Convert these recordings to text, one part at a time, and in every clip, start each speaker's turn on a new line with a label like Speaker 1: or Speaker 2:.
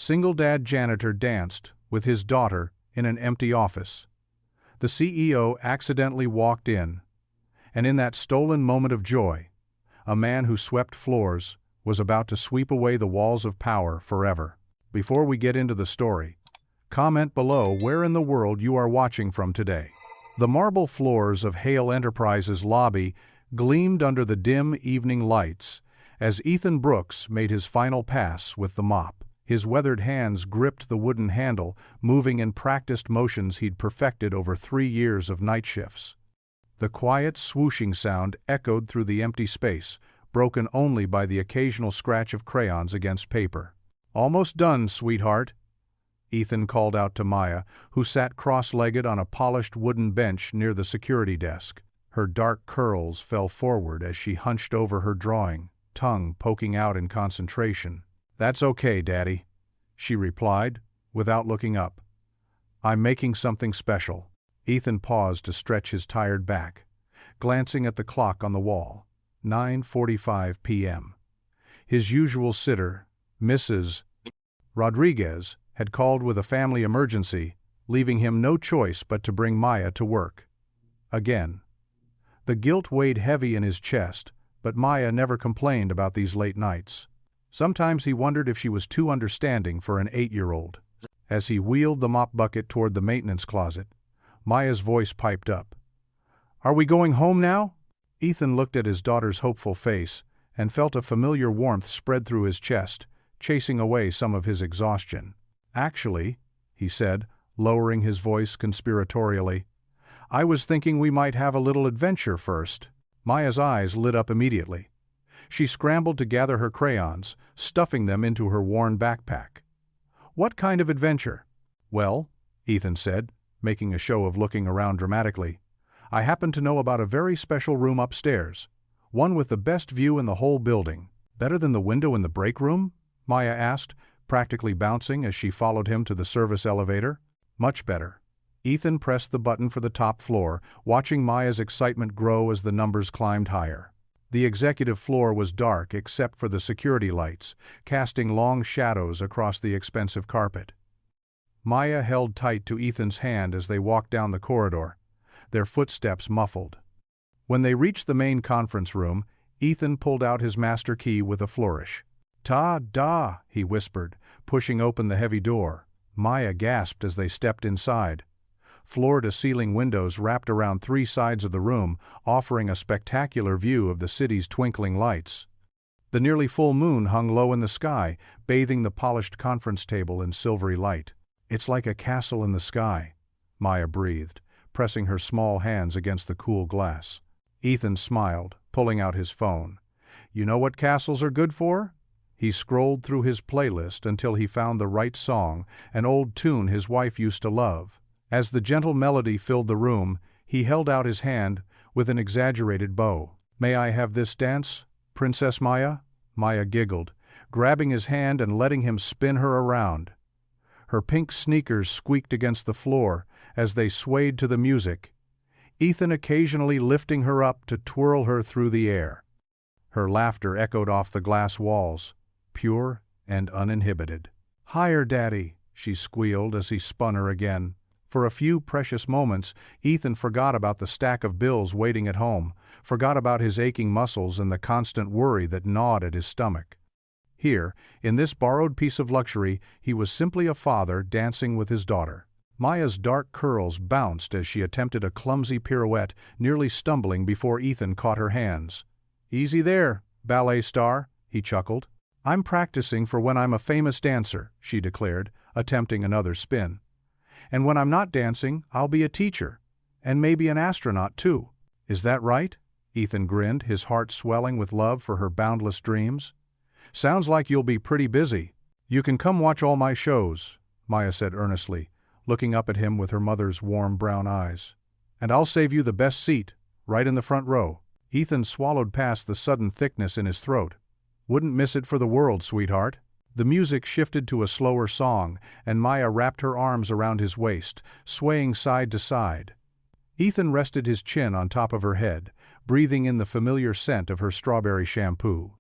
Speaker 1: Single dad Janitor danced with his daughter in an empty office. The CEO accidentally walked in, and in that stolen moment of joy, a man who swept floors was about to sweep away the walls of power forever. Before we get into the story, comment below where in the world you are watching from today. The marble floors of Hale Enterprises lobby gleamed under the dim evening lights as Ethan Brooks made his final pass with the mop. His weathered hands gripped the wooden handle, moving in practiced motions he'd perfected over 3 years of night shifts. The quiet swooshing sound echoed through the empty space, broken only by the occasional scratch of crayons against paper. "Almost done, sweetheart," Ethan called out to Maya, who sat cross-legged on a polished wooden bench near the security desk. Her dark curls fell forward as she hunched over her drawing, tongue poking out in concentration. "That's okay, Daddy," she replied, without looking up. "I'm making something special." Ethan paused to stretch his tired back, glancing at the clock on the wall. 9:45 p.m. His usual sitter, Mrs. Rodriguez, had called with a family emergency, leaving him no choice but to bring Maya to work. Again. The guilt weighed heavy in his chest, but Maya never complained about these late nights. Sometimes he wondered if she was too understanding for an 8-year-old. As he wheeled the mop bucket toward the maintenance closet, Maya's voice piped up. "Are we going home now?" Ethan looked at his daughter's hopeful face and felt a familiar warmth spread through his chest, chasing away some of his exhaustion. "Actually," he said, lowering his voice conspiratorially, "I was thinking we might have a little adventure first." Maya's eyes lit up immediately. She scrambled to gather her crayons, stuffing them into her worn backpack. "What kind of adventure?" "Well," Ethan said, making a show of looking around dramatically, "I happen to know about a very special room upstairs, one with the best view in the whole building." "Better than the window in the break room?" Maya asked, practically bouncing as she followed him to the service elevator. "Much better." Ethan pressed the button for the top floor, watching Maya's excitement grow as the numbers climbed higher. The executive floor was dark except for the security lights, casting long shadows across the expensive carpet. Maya held tight to Ethan's hand as they walked down the corridor, their footsteps muffled. When they reached the main conference room, Ethan pulled out his master key with a flourish. "Ta-da!" he whispered, pushing open the heavy door. Maya gasped as they stepped inside. Floor-to-ceiling windows wrapped around 3 sides of the room, offering a spectacular view of the city's twinkling lights. The nearly full moon hung low in the sky, bathing the polished conference table in silvery light. "It's like a castle in the sky," Maya breathed, pressing her small hands against the cool glass. Ethan smiled, pulling out his phone. "You know what castles are good for?" He scrolled through his playlist until he found the right song, an old tune his wife used to love. As the gentle melody filled the room, he held out his hand with an exaggerated bow. "May I have this dance, Princess Maya?" Maya giggled, grabbing his hand and letting him spin her around. Her pink sneakers squeaked against the floor as they swayed to the music, Ethan occasionally lifting her up to twirl her through the air. Her laughter echoed off the glass walls, pure and uninhibited. "Higher, Daddy," she squealed as he spun her again. For a few precious moments, Ethan forgot about the stack of bills waiting at home, forgot about his aching muscles and the constant worry that gnawed at his stomach. Here, in this borrowed piece of luxury, he was simply a father dancing with his daughter. Maya's dark curls bounced as she attempted a clumsy pirouette, nearly stumbling before Ethan caught her hands. "Easy there, ballet star," he chuckled. "I'm practicing for when I'm a famous dancer," she declared, attempting another spin. "And when I'm not dancing, I'll be a teacher. And maybe an astronaut, too. Is that right?" Ethan grinned, his heart swelling with love for her boundless dreams. "Sounds like you'll be pretty busy. You can come watch all my shows," Maya said earnestly, looking up at him with her mother's warm brown eyes. "And I'll save you the best seat, right in the front row." Ethan swallowed past the sudden thickness in his throat. "Wouldn't miss it for the world, sweetheart." The music shifted to a slower song, and Maya wrapped her arms around his waist, swaying side to side. Ethan rested his chin on top of her head, breathing in the familiar scent of her strawberry shampoo.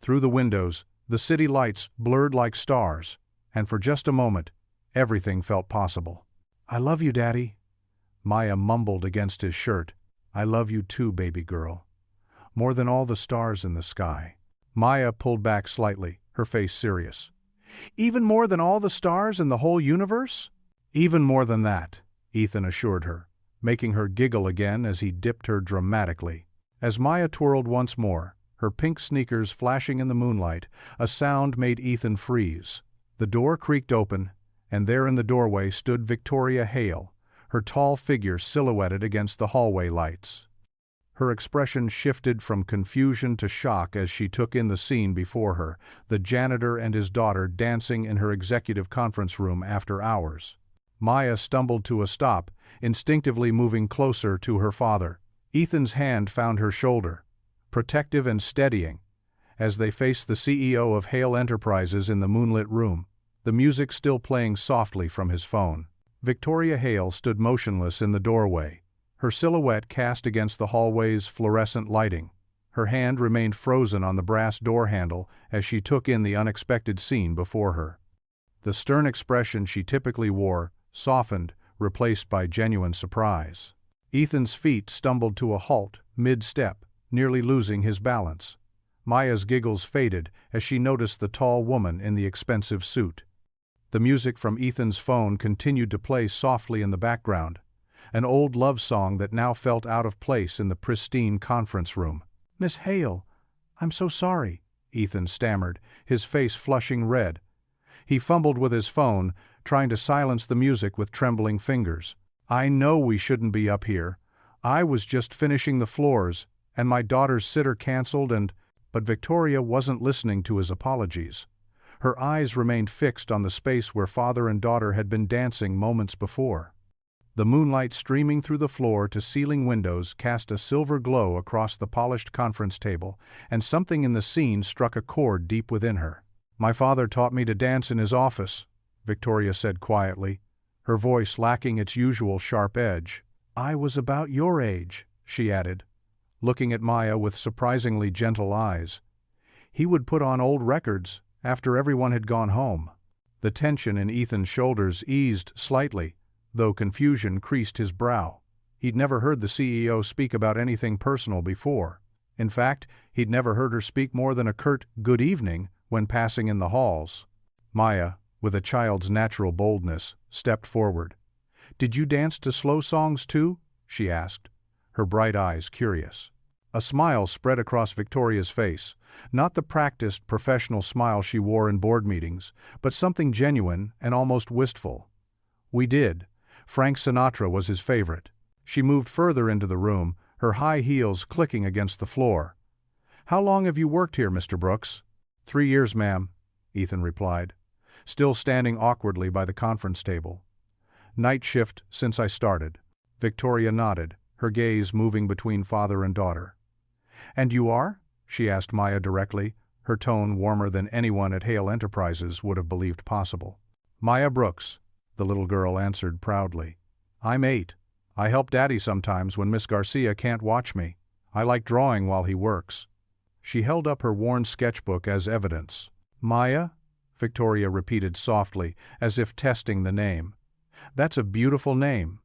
Speaker 1: Through the windows, the city lights blurred like stars, and for just a moment, everything felt possible. "I love you, Daddy," Maya mumbled against his shirt. "I love you too, baby girl. More than all the stars in the sky." Maya pulled back slightly, her face serious. "Even more than all the stars in the whole universe?" "Even more than that," Ethan assured her, making her giggle again as he dipped her dramatically. As Maya twirled once more, her pink sneakers flashing in the moonlight, a sound made Ethan freeze. The door creaked open, and there in the doorway stood Victoria Hale, her tall figure silhouetted against the hallway lights. Her expression shifted from confusion to shock as she took in the scene before her, the janitor and his daughter dancing in her executive conference room after hours. Maya stumbled to a stop, instinctively moving closer to her father. Ethan's hand found her shoulder, protective and steadying, as they faced the CEO of Hale Enterprises in the moonlit room, the music still playing softly from his phone. Victoria Hale stood motionless in the doorway, her silhouette cast against the hallway's fluorescent lighting. Her hand remained frozen on the brass door handle as she took in the unexpected scene before her. The stern expression she typically wore softened, replaced by genuine surprise. Ethan's feet stumbled to a halt, mid-step, nearly losing his balance. Maya's giggles faded as she noticed the tall woman in the expensive suit. The music from Ethan's phone continued to play softly in the background, an old love song that now felt out of place in the pristine conference room. "Miss Hale, I'm so sorry," Ethan stammered, his face flushing red. He fumbled with his phone, trying to silence the music with trembling fingers. "I know we shouldn't be up here. I was just finishing the floors, and my daughter's sitter canceled and—" But Victoria wasn't listening to his apologies. Her eyes remained fixed on the space where father and daughter had been dancing moments before. The moonlight streaming through the floor-to-ceiling windows cast a silver glow across the polished conference table, and something in the scene struck a chord deep within her. "My father taught me to dance in his office," Victoria said quietly, her voice lacking its usual sharp edge. "I was about your age," she added, looking at Maya with surprisingly gentle eyes. "He would put on old records after everyone had gone home." The tension in Ethan's shoulders eased slightly, though confusion creased his brow. He'd never heard the CEO speak about anything personal before. In fact, he'd never heard her speak more than a curt "good evening" when passing in the halls. Maya, with a child's natural boldness, stepped forward. "Did you dance to slow songs too?" she asked, her bright eyes curious. A smile spread across Victoria's face, not the practiced, professional smile she wore in board meetings, but something genuine and almost wistful. "We did. Frank Sinatra was his favorite." She moved further into the room, her high heels clicking against the floor. "How long have you worked here, Mr. Brooks?" 3 years, ma'am," Ethan replied, still standing awkwardly by the conference table. "Night shift since I started." Victoria nodded, her gaze moving between father and daughter. "And you are?" she asked Maya directly, her tone warmer than anyone at Hale Enterprises would have believed possible. "Maya Brooks," the little girl answered proudly. "I'm 8. I help Daddy sometimes when Miss Garcia can't watch me. I like drawing while he works." She held up her worn sketchbook as evidence. "Maya?" Victoria repeated softly, as if testing the name. "That's a beautiful name.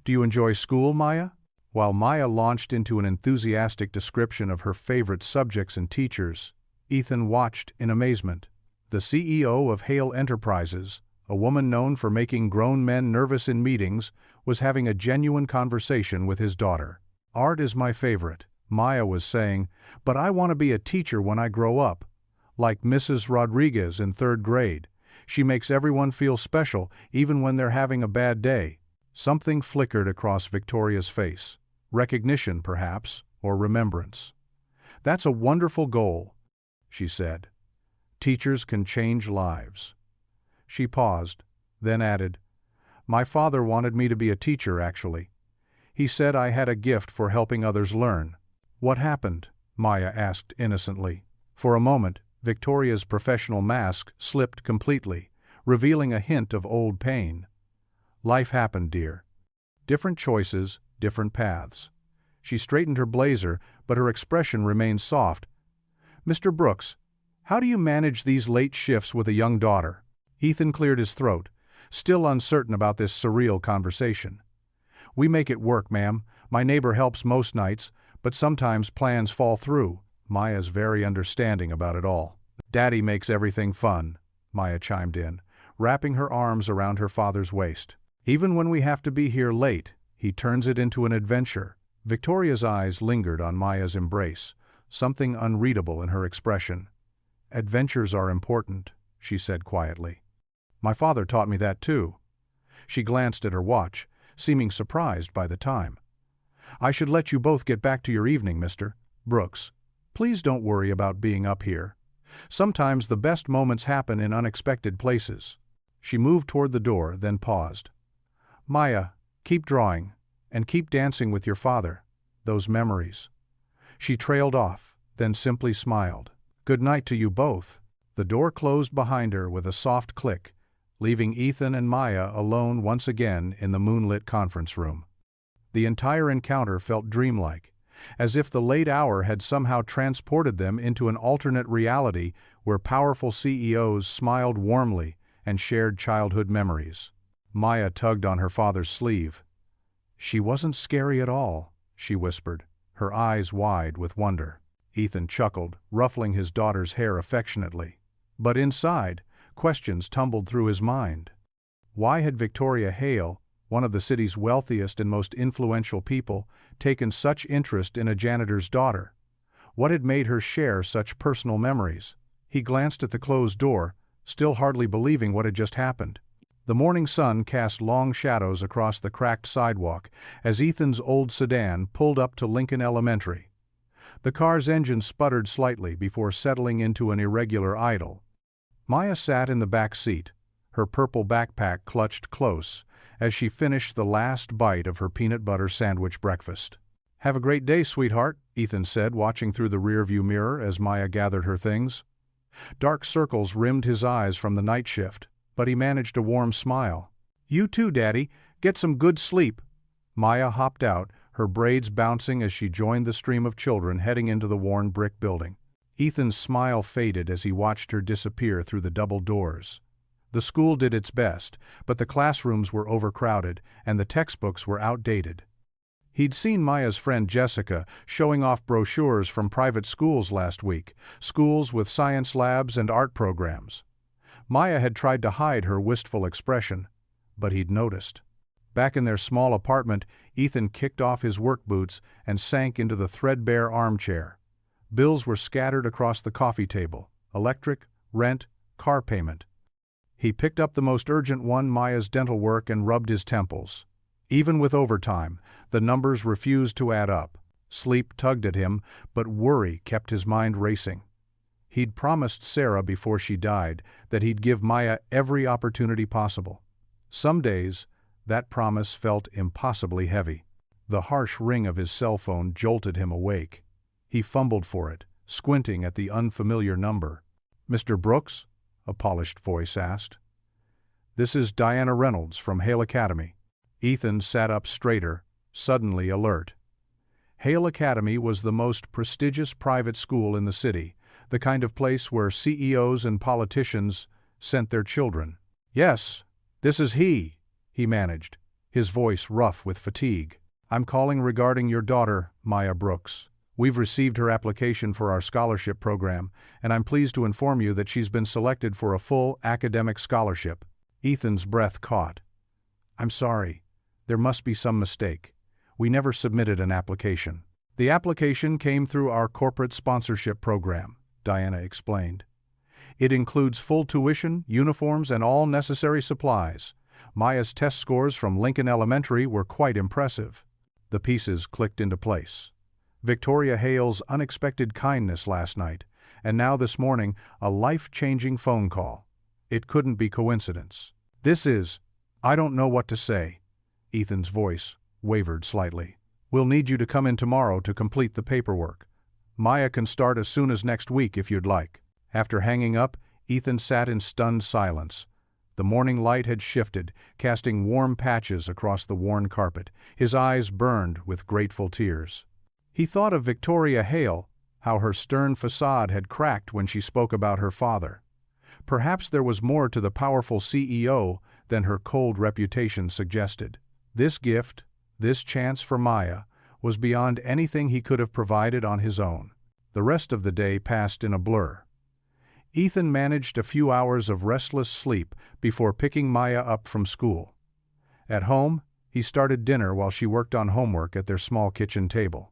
Speaker 1: Do you enjoy school, Maya?" While Maya launched into an enthusiastic description of her favorite subjects and teachers, Ethan watched in amazement. The CEO of Hale Enterprises, a woman known for making grown men nervous in meetings, was having a genuine conversation with his daughter. "Art is my favorite," Maya was saying, "but I want to be a teacher when I grow up. Like Mrs. Rodriguez in 3rd grade. She makes everyone feel special, even when they're having a bad day." Something flickered across Victoria's face. Recognition, perhaps, or remembrance. "That's a wonderful goal," she said. "Teachers can change lives." She paused, then added, "My father wanted me to be a teacher, actually. He said I had a gift for helping others learn." "What happened?" Maya asked innocently. For a moment, Victoria's professional mask slipped completely, revealing a hint of old pain. "Life happened, dear. Different choices, different paths." She straightened her blazer, but her expression remained soft. "Mr. Brooks, how do you manage these late shifts with a young daughter?" Ethan cleared his throat, still uncertain about this surreal conversation. "We make it work, ma'am. My neighbor helps most nights, but sometimes plans fall through." Maya's very understanding about it all. "Daddy makes everything fun," Maya chimed in, wrapping her arms around her father's waist. "Even when we have to be here late, he turns it into an adventure." Victoria's eyes lingered on Maya's embrace, something unreadable in her expression. "Adventures are important," she said quietly. "My father taught me that too." She glanced at her watch, seeming surprised by the time. "I should let you both get back to your evening, Mr. Brooks. Please don't worry about being up here. Sometimes the best moments happen in unexpected places." She moved toward the door, then paused. "Maya, keep drawing, and keep dancing with your father. Those memories." She trailed off, then simply smiled. "Good night to you both." The door closed behind her with a soft click, leaving Ethan and Maya alone once again in the moonlit conference room. The entire encounter felt dreamlike, as if the late hour had somehow transported them into an alternate reality where powerful CEOs smiled warmly and shared childhood memories. Maya tugged on her father's sleeve. "She wasn't scary at all," she whispered, her eyes wide with wonder. Ethan chuckled, ruffling his daughter's hair affectionately. But inside, questions tumbled through his mind. Why had Victoria Hale, one of the city's wealthiest and most influential people, taken such interest in a janitor's daughter? What had made her share such personal memories? He glanced at the closed door, still hardly believing what had just happened. The morning sun cast long shadows across the cracked sidewalk as Ethan's old sedan pulled up to Lincoln Elementary. The car's engine sputtered slightly before settling into an irregular idle. Maya sat in the back seat, her purple backpack clutched close, as she finished the last bite of her peanut butter sandwich breakfast. "Have a great day, sweetheart," Ethan said, watching through the rearview mirror as Maya gathered her things. Dark circles rimmed his eyes from the night shift, but he managed a warm smile. "You too, Daddy. Get some good sleep." Maya hopped out, her braids bouncing as she joined the stream of children heading into the worn brick building. Ethan's smile faded as he watched her disappear through the double doors. The school did its best, but the classrooms were overcrowded and the textbooks were outdated. He'd seen Maya's friend Jessica showing off brochures from private schools last week, schools with science labs and art programs. Maya had tried to hide her wistful expression, but he'd noticed. Back in their small apartment, Ethan kicked off his work boots and sank into the threadbare armchair. Bills were scattered across the coffee table: electric, rent, car payment. He picked up the most urgent one, Maya's dental work, and rubbed his temples. Even with overtime, the numbers refused to add up. Sleep tugged at him, but worry kept his mind racing. He'd promised Sarah before she died that he'd give Maya every opportunity possible. Some days, that promise felt impossibly heavy. The harsh ring of his cell phone jolted him awake. He fumbled for it, squinting at the unfamiliar number. "Mr. Brooks?" a polished voice asked. "This is Diana Reynolds from Hale Academy." Ethan sat up straighter, suddenly alert. Hale Academy was the most prestigious private school in the city, the kind of place where CEOs and politicians sent their children. "Yes, this is he managed, his voice rough with fatigue. "I'm calling regarding your daughter, Maya Brooks. We've received her application for our scholarship program, and I'm pleased to inform you that she's been selected for a full academic scholarship." Ethan's breath caught. "I'm sorry. There must be some mistake. We never submitted an application." "The application came through our corporate sponsorship program," Diana explained. "It includes full tuition, uniforms, and all necessary supplies. Maya's test scores from Lincoln Elementary were quite impressive." The pieces clicked into place. Victoria Hale's unexpected kindness last night, and now this morning a life-changing phone call. It couldn't be coincidence. I don't know what to say." Ethan's voice wavered slightly. "We'll need you to come in tomorrow to complete the paperwork. Maya can start as soon as next week if you'd like." After hanging up, Ethan sat in stunned silence. The morning light had shifted, casting warm patches across the worn carpet. His eyes burned with grateful tears. He thought of Victoria Hale, how her stern facade had cracked when she spoke about her father. Perhaps there was more to the powerful CEO than her cold reputation suggested. This gift, this chance for Maya, was beyond anything he could have provided on his own. The rest of the day passed in a blur. Ethan managed a few hours of restless sleep before picking Maya up from school. At home, he started dinner while she worked on homework at their small kitchen table.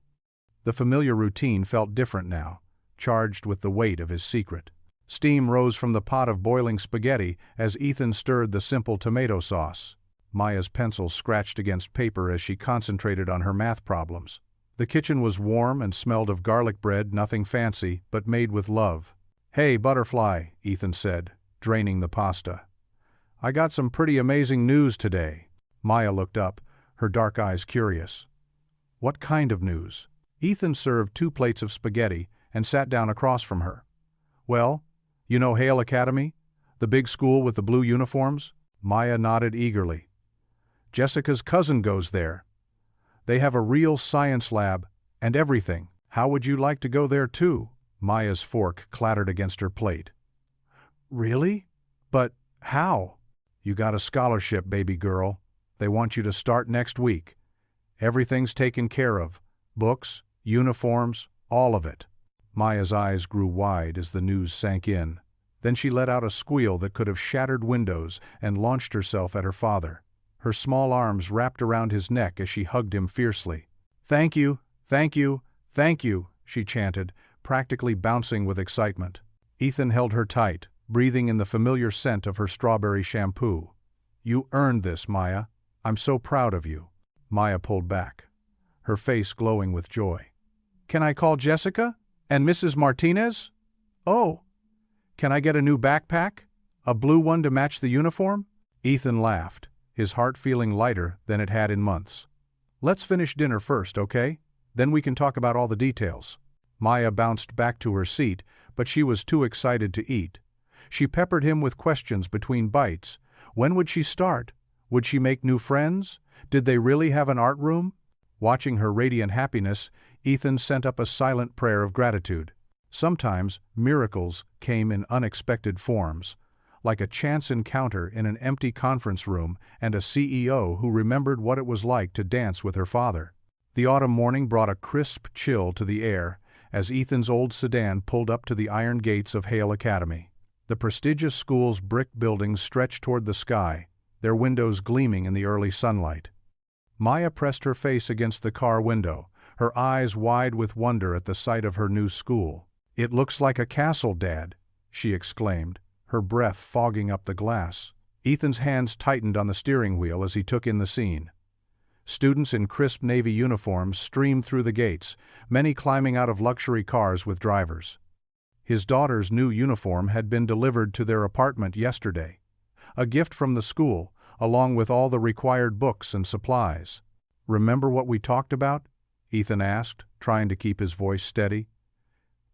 Speaker 1: The familiar routine felt different now, charged with the weight of his secret. Steam rose from the pot of boiling spaghetti as Ethan stirred the simple tomato sauce. Maya's pencil scratched against paper as she concentrated on her math problems. The kitchen was warm and smelled of garlic bread, nothing fancy, but made with love. "Hey, Butterfly," Ethan said, draining the pasta. "I got some pretty amazing news today." Maya looked up, her dark eyes curious. "What kind of news?" Ethan served 2 plates of spaghetti and sat down across from her. "Well, you know Hale Academy? The big school with the blue uniforms?" Maya nodded eagerly. "Jessica's cousin goes there. They have a real science lab and everything. How would you like to go there too?" Maya's fork clattered against her plate. "Really? But how?" "You got a scholarship, baby girl. They want you to start next week. Everything's taken care of. Books, uniforms, all of it." Maya's eyes grew wide as the news sank in. Then she let out a squeal that could have shattered windows and launched herself at her father. Her small arms wrapped around his neck as she hugged him fiercely. "Thank you, thank you, thank you," she chanted, practically bouncing with excitement. Ethan held her tight, breathing in the familiar scent of her strawberry shampoo. "You earned this, Maya. I'm so proud of you." Maya pulled back, her face glowing with joy. "Can I call Jessica? And Mrs. Martinez? Oh, can I get a new backpack? A blue one to match the uniform?" Ethan laughed, his heart feeling lighter than it had in months. "Let's finish dinner first, okay? Then we can talk about all the details." Maya bounced back to her seat, but she was too excited to eat. She peppered him with questions between bites. When would she start? Would she make new friends? Did they really have an art room? Watching her radiant happiness, Ethan sent up a silent prayer of gratitude. Sometimes miracles came in unexpected forms, like a chance encounter in an empty conference room and a CEO who remembered what it was like to dance with her father. The autumn morning brought a crisp chill to the air as Ethan's old sedan pulled up to the iron gates of Hale Academy. The prestigious school's brick buildings stretched toward the sky, their windows gleaming in the early sunlight. Maya pressed her face against the car window, her eyes wide with wonder at the sight of her new school. "It looks like a castle, Dad," she exclaimed, her breath fogging up the glass. Ethan's hands tightened on the steering wheel as he took in the scene. Students in crisp Navy uniforms streamed through the gates, many climbing out of luxury cars with drivers. His daughter's new uniform had been delivered to their apartment yesterday, a gift from the school, along with all the required books and supplies. "Remember what we talked about?" Ethan asked, trying to keep his voice steady.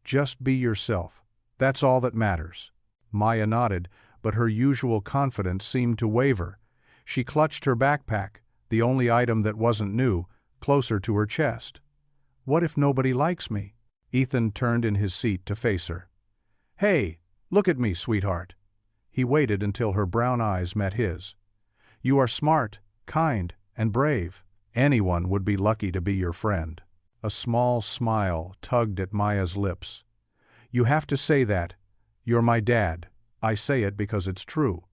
Speaker 1: "Just be yourself. That's all that matters." Maya nodded, but her usual confidence seemed to waver. She clutched her backpack, the only item that wasn't new, closer to her chest. "What if nobody likes me?" Ethan turned in his seat to face her. "Hey, look at me, sweetheart." He waited until her brown eyes met his. "You are smart, kind, and brave. Anyone would be lucky to be your friend." A small smile tugged at Maya's lips. "You have to say that. You're my dad. I say it because it's true."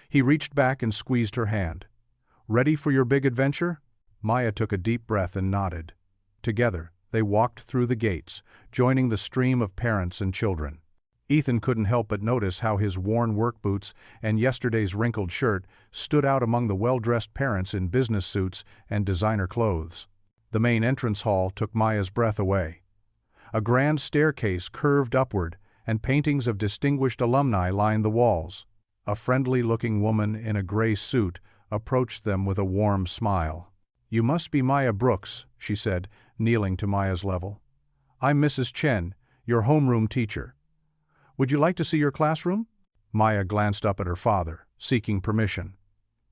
Speaker 1: He reached back and squeezed her hand. "Ready for your big adventure?" Maya took a deep breath and nodded. Together, they walked through the gates, joining the stream of parents and children. Ethan couldn't help but notice how his worn work boots and yesterday's wrinkled shirt stood out among the well-dressed parents in business suits and designer clothes. The main entrance hall took Maya's breath away. A grand staircase curved upward, and paintings of distinguished alumni lined the walls. A friendly-looking woman in a gray suit approached them with a warm smile. "You must be Maya Brooks," she said, kneeling to Maya's level. "I'm Mrs. Chen, your homeroom teacher. Would you like to see your classroom?" Maya glanced up at her father, seeking permission.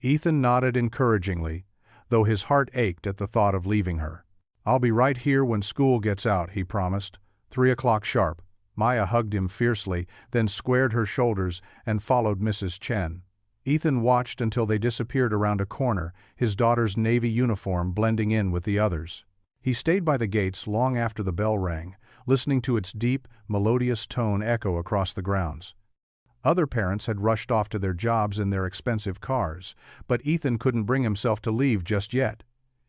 Speaker 1: Ethan nodded encouragingly, though his heart ached at the thought of leaving her. "I'll be right here when school gets out," he promised. 3 o'clock sharp. Maya hugged him fiercely, then squared her shoulders and followed Mrs. Chen. Ethan watched until they disappeared around a corner, his daughter's navy uniform blending in with the others. He stayed by the gates long after the bell rang, listening to its deep, melodious tone echo across the grounds. Other parents had rushed off to their jobs in their expensive cars, but Ethan couldn't bring himself to leave just yet.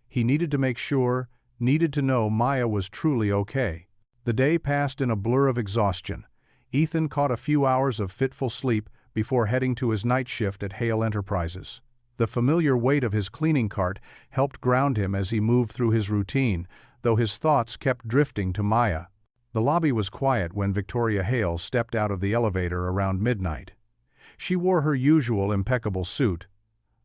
Speaker 1: He needed to make sure, needed to know Maya was truly okay. The day passed in a blur of exhaustion. Ethan caught a few hours of fitful sleep before heading to his night shift at Hale Enterprises. The familiar weight of his cleaning cart helped ground him as he moved through his routine, though his thoughts kept drifting to Maya. The lobby was quiet when Victoria Hale stepped out of the elevator around midnight. She wore her usual impeccable suit,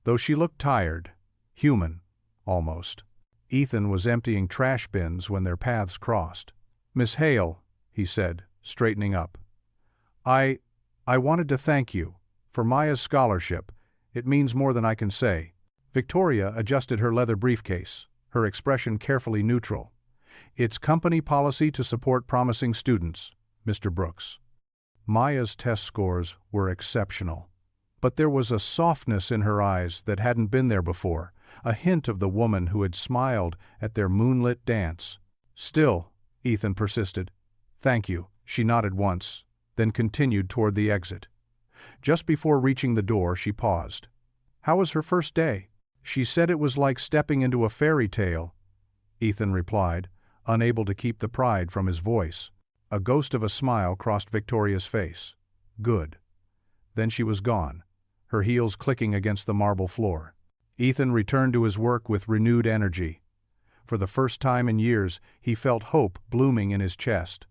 Speaker 1: though she looked tired, human, almost. Ethan was emptying trash bins when their paths crossed. "Miss Hale," he said, straightening up. I wanted to thank you for Maya's scholarship. It means more than I can say." Victoria adjusted her leather briefcase, her expression carefully neutral. "It's company policy to support promising students, Mr. Brooks." Maya's test scores were exceptional. But there was a softness in her eyes that hadn't been there before, a hint of the woman who had smiled at their moonlit dance. "Still," Ethan persisted. "Thank you." She nodded once, then continued toward the exit. Just before reaching the door, she paused. "How was her first day?" "She said it was like stepping into a fairy tale," Ethan replied, unable to keep the pride from his voice. A ghost of a smile crossed Victoria's face. "Good." Then she was gone, her heels clicking against the marble floor. Ethan returned to his work with renewed energy. For the first time in years, he felt hope blooming in his chest.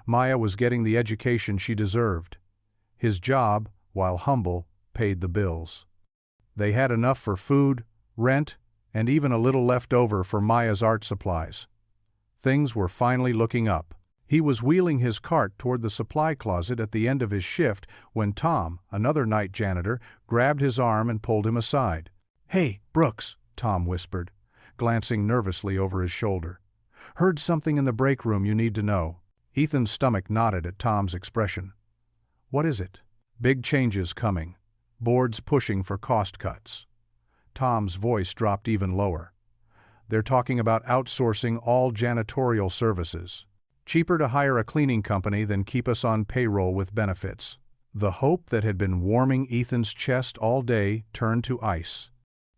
Speaker 1: Maya was getting the education she deserved. His job, while humble, paid the bills. They had enough for food, rent, and even a little left over for Maya's art supplies. Things were finally looking up. He was wheeling his cart toward the supply closet at the end of his shift when Tom, another night janitor, grabbed his arm and pulled him aside. "Hey, Brooks," Tom whispered, glancing nervously over his shoulder. "Heard something in the break room you need to know." Ethan's stomach knotted at Tom's expression. "What is it?" "Big changes coming. Boards pushing for cost cuts." Tom's voice dropped even lower. "They're talking about outsourcing all janitorial services. Cheaper to hire a cleaning company than keep us on payroll with benefits." The hope that had been warming Ethan's chest all day turned to ice.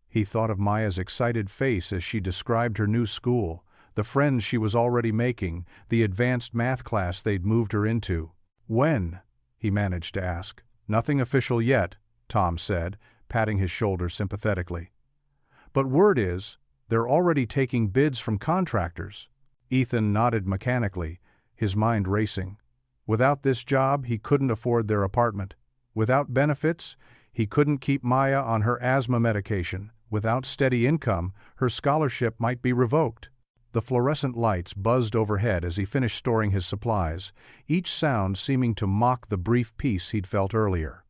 Speaker 1: He thought of Maya's excited face as she described her new school, the friends she was already making, the advanced math class they'd moved her into. "When?" he managed to ask. "Nothing official yet," Tom said, patting his shoulder sympathetically. "But word is, they're already taking bids from contractors." Ethan nodded mechanically, his mind racing. Without this job, he couldn't afford their apartment. Without benefits, he couldn't keep Maya on her asthma medication. Without steady income, her scholarship might be revoked. The fluorescent lights buzzed overhead as he finished storing his supplies, each sound seeming to mock the brief peace he'd felt earlier.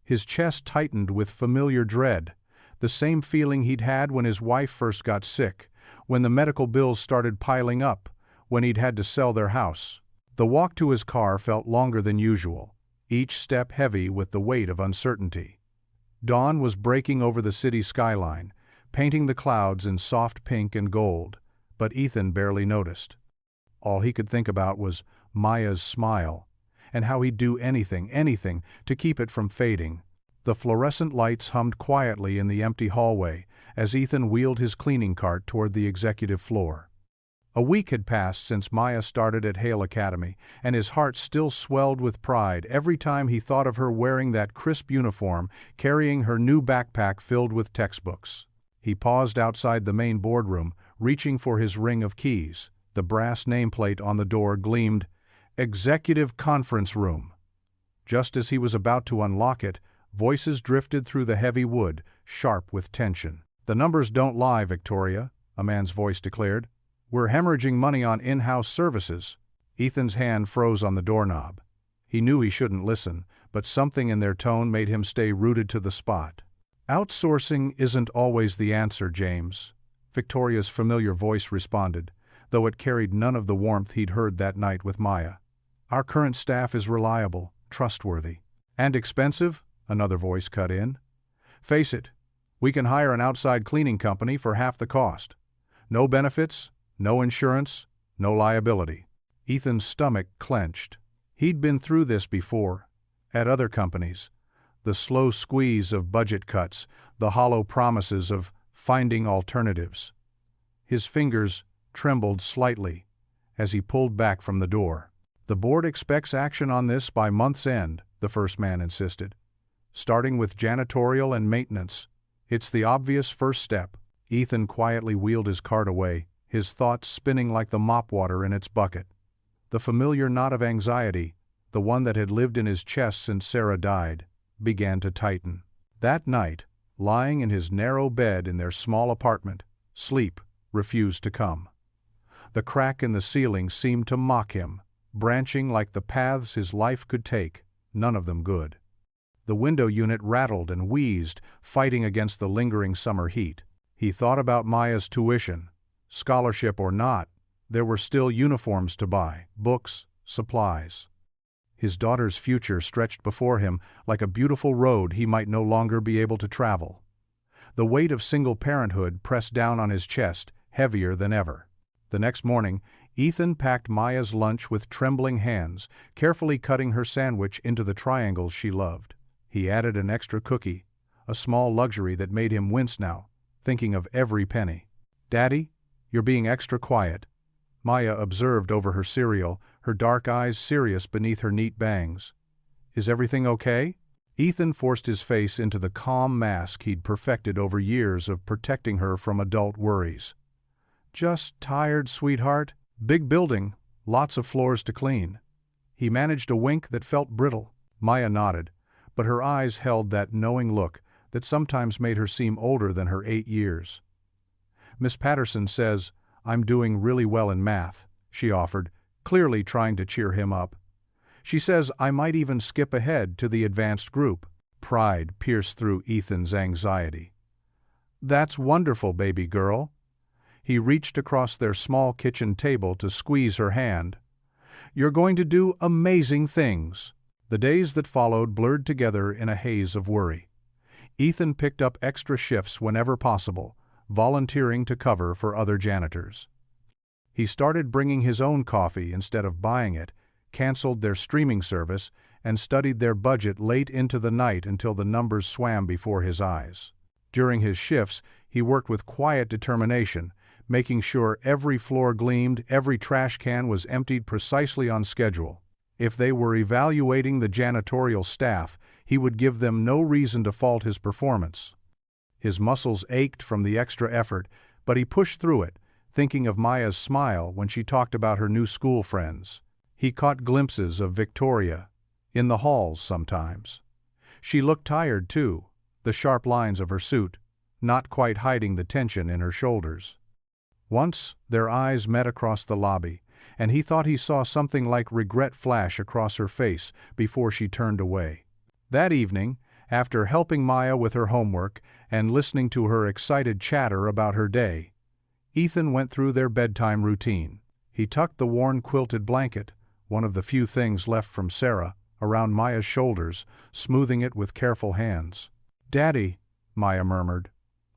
Speaker 1: His chest tightened with familiar dread, the same feeling he'd had when his wife first got sick, when the medical bills started piling up, when he'd had to sell their house. The walk to his car felt longer than usual, each step heavy with the weight of uncertainty. Dawn was breaking over the city skyline, painting the clouds in soft pink and gold, but Ethan barely noticed. All he could think about was Maya's smile, and how he'd do anything to keep it from fading. The fluorescent lights hummed quietly in the empty hallway as Ethan wheeled his cleaning cart toward the executive floor. A week had passed since Maya started at Hale Academy, and his heart still swelled with pride every time he thought of her wearing that crisp uniform, carrying her new backpack filled with textbooks. He paused outside the main boardroom, reaching for his ring of keys. The brass nameplate on the door gleamed, "Executive Conference Room." Just as he was about to unlock it, voices drifted through the heavy wood, sharp with tension. "The numbers don't lie, Victoria," a man's voice declared. "We're hemorrhaging money on in-house services." Ethan's hand froze on the doorknob. He knew he shouldn't listen, but something in their tone made him stay rooted to the spot. "Outsourcing isn't always the answer, James," Victoria's familiar voice responded, though it carried none of the warmth he'd heard that night with Maya. Our current staff is reliable, trustworthy. And expensive? Another voice cut in. Face it, we can hire an outside cleaning company for half the cost. No benefits, no insurance, no liability. Ethan's stomach clenched. He'd been through this before, at other companies. The slow squeeze of budget cuts, the hollow promises of finding alternatives. His fingers trembled slightly as he pulled back from the door. The board expects action on this by month's end, the first man insisted. Starting with janitorial and maintenance. It's the obvious first step. Ethan quietly wheeled his cart away, his thoughts spinning like the mop water in its bucket. The familiar knot of anxiety, the one that had lived in his chest since Sarah died, began to tighten. That night, lying in his narrow bed in their small apartment, sleep refused to come. The crack in the ceiling seemed to mock him, branching like the paths his life could take, none of them good. The window unit rattled and wheezed, fighting against the lingering summer heat. He thought about Maya's tuition. Scholarship or not, there were still uniforms to buy, books, supplies. His daughter's future stretched before him like a beautiful road he might no longer be able to travel. The weight of single parenthood pressed down on his chest, heavier than ever. The next morning, Ethan packed Maya's lunch with trembling hands, carefully cutting her sandwich into the triangles she loved. He added an extra cookie, a small luxury that made him wince now, thinking of every penny. "Daddy, you're being extra quiet," Maya observed over her cereal, her dark eyes serious beneath her neat bangs. "Is everything okay?" Ethan forced his face into the calm mask he'd perfected over years of protecting her from adult worries. "Just tired, sweetheart. Big building, lots of floors to clean." He managed a wink that felt brittle. Maya nodded, but her eyes held that knowing look that sometimes made her seem older than her 8 years. "Miss Patterson says I'm doing really well in math," she offered, clearly trying to cheer him up. "She says I might even skip ahead to the advanced group." Pride pierced through Ethan's anxiety. "That's wonderful, baby girl." He reached across their small kitchen table to squeeze her hand. "You're going to do amazing things." The days that followed blurred together in a haze of worry. Ethan picked up extra shifts whenever possible, volunteering to cover for other janitors. He started bringing his own coffee instead of buying it, canceled their streaming service, and studied their budget late into the night until the numbers swam before his eyes. During his shifts, he worked with quiet determination, making sure every floor gleamed, every trash can was emptied precisely on schedule. If they were evaluating the janitorial staff, he would give them no reason to fault his performance. His muscles ached from the extra effort, but he pushed through it, thinking of Maya's smile when she talked about her new school friends. He caught glimpses of Victoria, in the halls sometimes. She looked tired too, the sharp lines of her suit, not quite hiding the tension in her shoulders. Once, their eyes met across the lobby, and he thought he saw something like regret flash across her face before she turned away. That evening, after helping Maya with her homework and listening to her excited chatter about her day, Ethan went through their bedtime routine. He tucked the worn quilted blanket, one of the few things left from Sarah, around Maya's shoulders, smoothing it with careful hands. "Daddy," Maya murmured,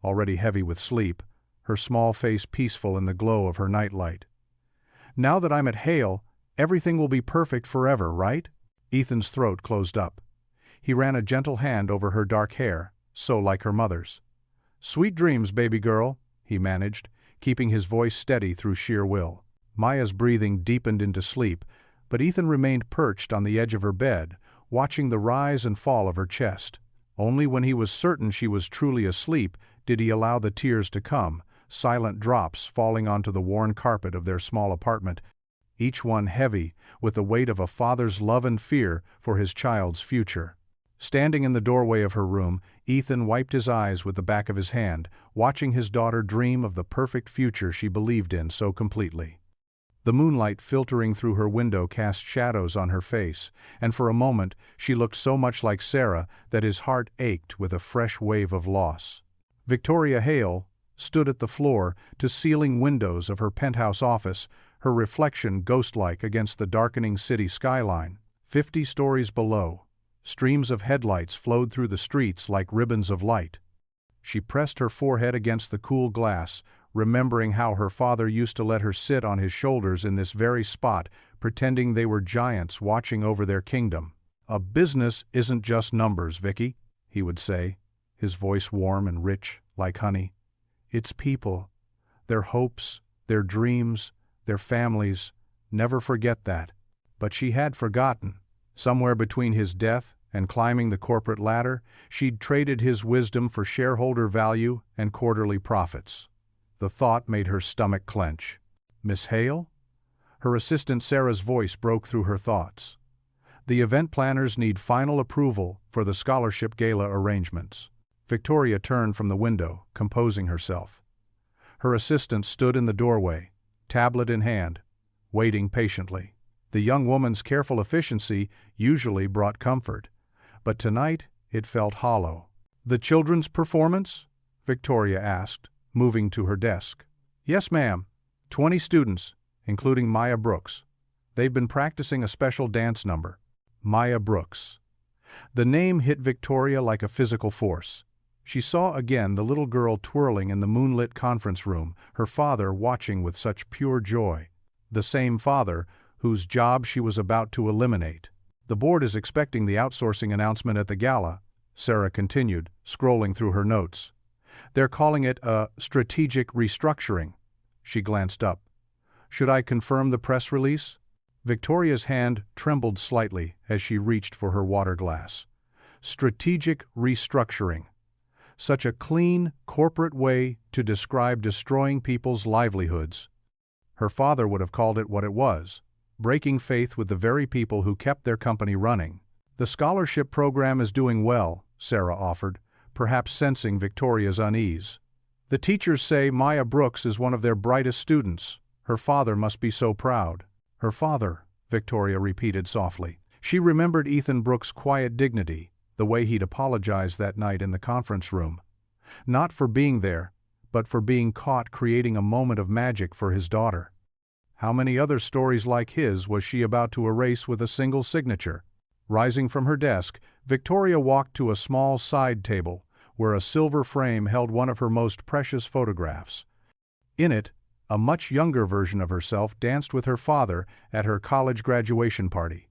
Speaker 1: already heavy with sleep, her small face peaceful in the glow of her nightlight. "Now that I'm at Hale, everything will be perfect forever, right?" Ethan's throat closed up. He ran a gentle hand over her dark hair, so like her mother's. "Sweet dreams, baby girl," he managed, keeping his voice steady through sheer will. Maya's breathing deepened into sleep, but Ethan remained perched on the edge of her bed, watching the rise and fall of her chest. Only when he was certain she was truly asleep did he allow the tears to come, silent drops falling onto the worn carpet of their small apartment, each one heavy with the weight of a father's love and fear for his child's future. Standing in the doorway of her room, Ethan wiped his eyes with the back of his hand, watching his daughter dream of the perfect future she believed in so completely. The moonlight filtering through her window cast shadows on her face, and for a moment she looked so much like Sarah that his heart ached with a fresh wave of loss. Victoria Hale stood at the floor to ceiling windows of her penthouse office, her reflection ghost-like against the darkening city skyline. 50 stories below, streams of headlights flowed through the streets like ribbons of light. She pressed her forehead against the cool glass, remembering how her father used to let her sit on his shoulders in this very spot, pretending they were giants watching over their kingdom. "A business isn't just numbers, Vicky," he would say, his voice warm and rich, like honey. "It's people, their hopes, their dreams, their families. Never forget that." But she had forgotten. Somewhere between his death and climbing the corporate ladder, she'd traded his wisdom for shareholder value and quarterly profits. The thought made her stomach clench. "Miss Hale?" Her assistant Sarah's voice broke through her thoughts. "The event planners need final approval for the scholarship gala arrangements." Victoria turned from the window, composing herself. Her assistant stood in the doorway, tablet in hand, waiting patiently. The young woman's careful efficiency usually brought comfort, but tonight it felt hollow. "The children's performance?" Victoria asked, moving to her desk. "Yes, ma'am. 20 students, including Maya Brooks. They've been practicing a special dance number." Maya Brooks. The name hit Victoria like a physical force. She saw again the little girl twirling in the moonlit conference room, her father watching with such pure joy. The same father whose job she was about to eliminate. "The board is expecting the outsourcing announcement at the gala," Sarah continued, scrolling through her notes. "They're calling it a strategic restructuring." She glanced up. "Should I confirm the press release?" Victoria's hand trembled slightly as she reached for her water glass. Strategic restructuring. Such a clean, corporate way to describe destroying people's livelihoods. Her father would have called it what it was: breaking faith with the very people who kept their company running. "The scholarship program is doing well," Sarah offered, perhaps sensing Victoria's unease. "The teachers say Maya Brooks is one of their brightest students. Her father must be so proud." "Her father," Victoria repeated softly. She remembered Ethan Brooks' quiet dignity, the way he'd apologized that night in the conference room. Not for being there, but for being caught creating a moment of magic for his daughter. How many other stories like his was she about to erase with a single signature? Rising from her desk, Victoria walked to a small side table, where a silver frame held one of her most precious photographs. In it, a much younger version of herself danced with her father at her college graduation party.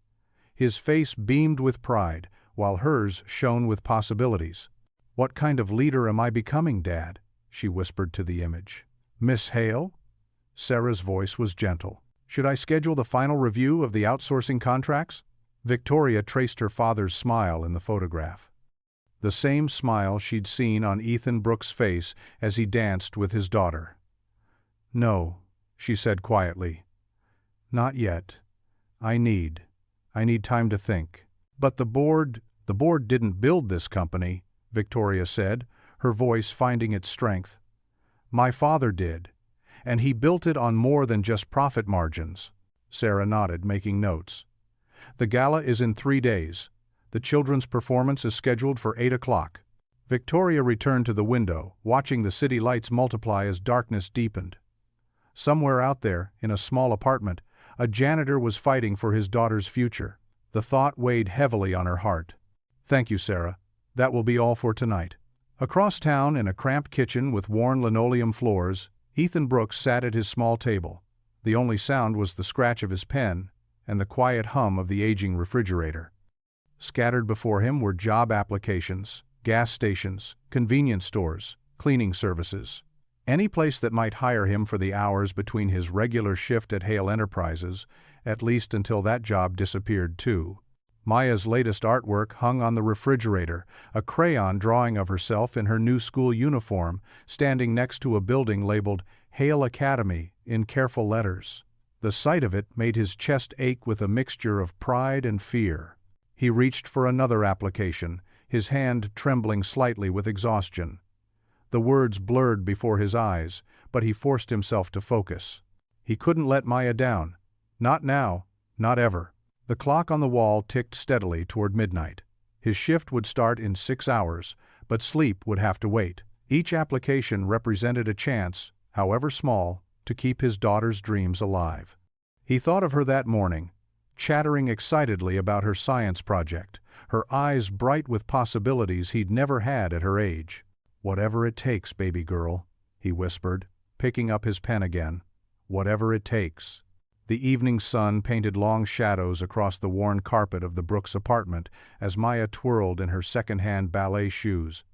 Speaker 1: His face beamed with pride, while hers shone with possibilities. "What kind of leader am I becoming, Dad?" she whispered to the image. "Miss Hale?" Sarah's voice was gentle. "Should I schedule the final review of the outsourcing contracts?" Victoria traced her father's smile in the photograph. The same smile she'd seen on Ethan Brooks' face as he danced with his daughter. "No," she said quietly. "Not yet. I need time to think." "But the board didn't build this company," Victoria said, her voice finding its strength. "My father did, and he built it on more than just profit margins." Sarah nodded, making notes. "The gala is in 3 days. The children's performance is scheduled for 8 o'clock. Victoria returned to the window, watching the city lights multiply as darkness deepened. Somewhere out there, in a small apartment, a janitor was fighting for his daughter's future. The thought weighed heavily on her heart. "Thank you, Sarah. That will be all for tonight." Across town, in a cramped kitchen with worn linoleum floors, Ethan Brooks sat at his small table. The only sound was the scratch of his pen and the quiet hum of the aging refrigerator. Scattered before him were job applications, gas stations, convenience stores, cleaning services. Any place that might hire him for the hours between his regular shift at Hale Enterprises, at least until that job disappeared too. Maya's latest artwork hung on the refrigerator, a crayon drawing of herself in her new school uniform, standing next to a building labeled Hale Academy in careful letters. The sight of it made his chest ache with a mixture of pride and fear. He reached for another application, his hand trembling slightly with exhaustion. The words blurred before his eyes, but he forced himself to focus. He couldn't let Maya down. Not now, not ever. The clock on the wall ticked steadily toward midnight. His shift would start in 6 hours, but sleep would have to wait. Each application represented a chance, however small, to keep his daughter's dreams alive. He thought of her that morning, chattering excitedly about her science project, her eyes bright with possibilities he'd never had at her age. "Whatever it takes, baby girl," he whispered, picking up his pen again. "Whatever it takes." The evening sun painted long shadows across the worn carpet of the Brooks apartment as Maya twirled in her second-hand ballet shoes.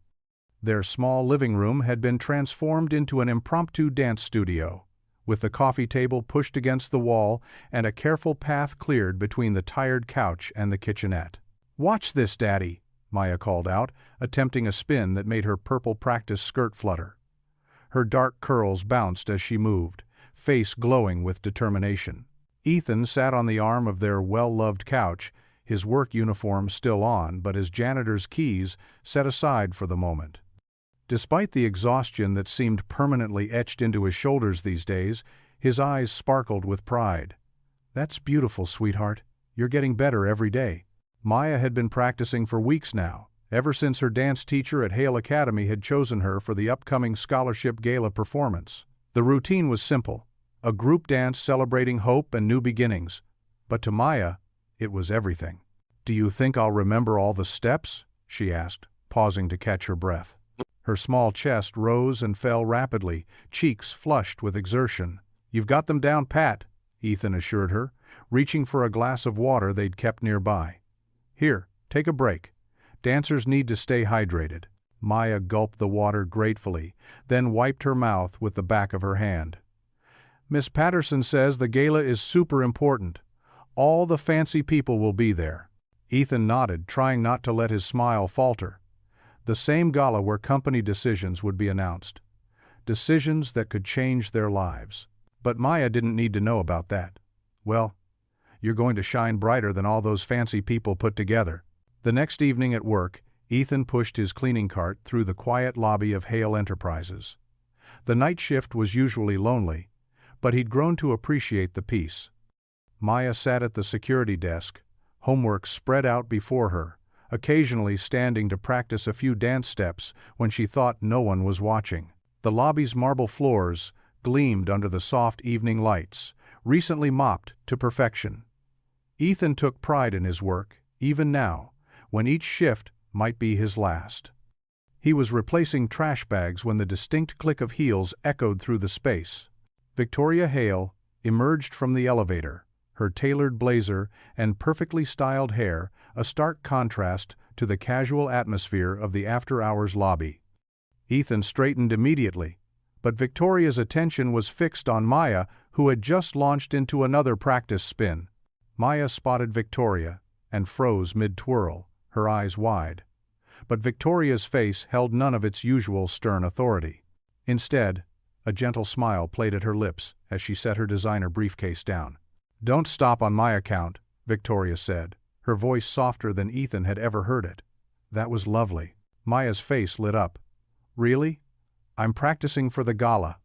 Speaker 1: Their small living room had been transformed into an impromptu dance studio, with the coffee table pushed against the wall and a careful path cleared between the tired couch and the kitchenette. "Watch this, Daddy," Maya called out, attempting a spin that made her purple practice skirt flutter. Her dark curls bounced as she moved, face glowing with determination. Ethan sat on the arm of their well-loved couch, his work uniform still on but his janitor's keys set aside for the moment. Despite the exhaustion that seemed permanently etched into his shoulders these days, his eyes sparkled with pride. "That's beautiful, sweetheart. You're getting better every day." Maya had been practicing for weeks now, ever since her dance teacher at Hale Academy had chosen her for the upcoming scholarship gala performance. The routine was simple, a group dance celebrating hope and new beginnings. But to Maya, it was everything. "Do you think I'll remember all the steps?" she asked, pausing to catch her breath. Her small chest rose and fell rapidly, cheeks flushed with exertion. "You've got them down pat," Ethan assured her, reaching for a glass of water they'd kept nearby. "Here, take a break. Dancers need to stay hydrated." Maya gulped the water gratefully, then wiped her mouth with the back of her hand. "Miss Patterson says the gala is super important. All the fancy people will be there." Ethan nodded, trying not to let his smile falter. The same gala where company decisions would be announced. Decisions that could change their lives. But Maya didn't need to know about that. "Well, you're going to shine brighter than all those fancy people put together." The next evening at work, Ethan pushed his cleaning cart through the quiet lobby of Hale Enterprises. The night shift was usually lonely, but he'd grown to appreciate the peace. Maya sat at the security desk, homework spread out before her, occasionally standing to practice a few dance steps when she thought no one was watching. The lobby's marble floors gleamed under the soft evening lights, recently mopped to perfection. Ethan took pride in his work, even now, when each shift might be his last. He was replacing trash bags when the distinct click of heels echoed through the space. Victoria Hale emerged from the elevator, her tailored blazer and perfectly styled hair a stark contrast to the casual atmosphere of the after-hours lobby. Ethan straightened immediately, but Victoria's attention was fixed on Maya, who had just launched into another practice spin. Maya spotted Victoria and froze mid-twirl, her eyes wide. But Victoria's face held none of its usual stern authority. Instead, a gentle smile played at her lips as she set her designer briefcase down. "Don't stop on my account," Victoria said, her voice softer than Ethan had ever heard it. "That was lovely." Maya's face lit up. "Really? I'm practicing for the gala."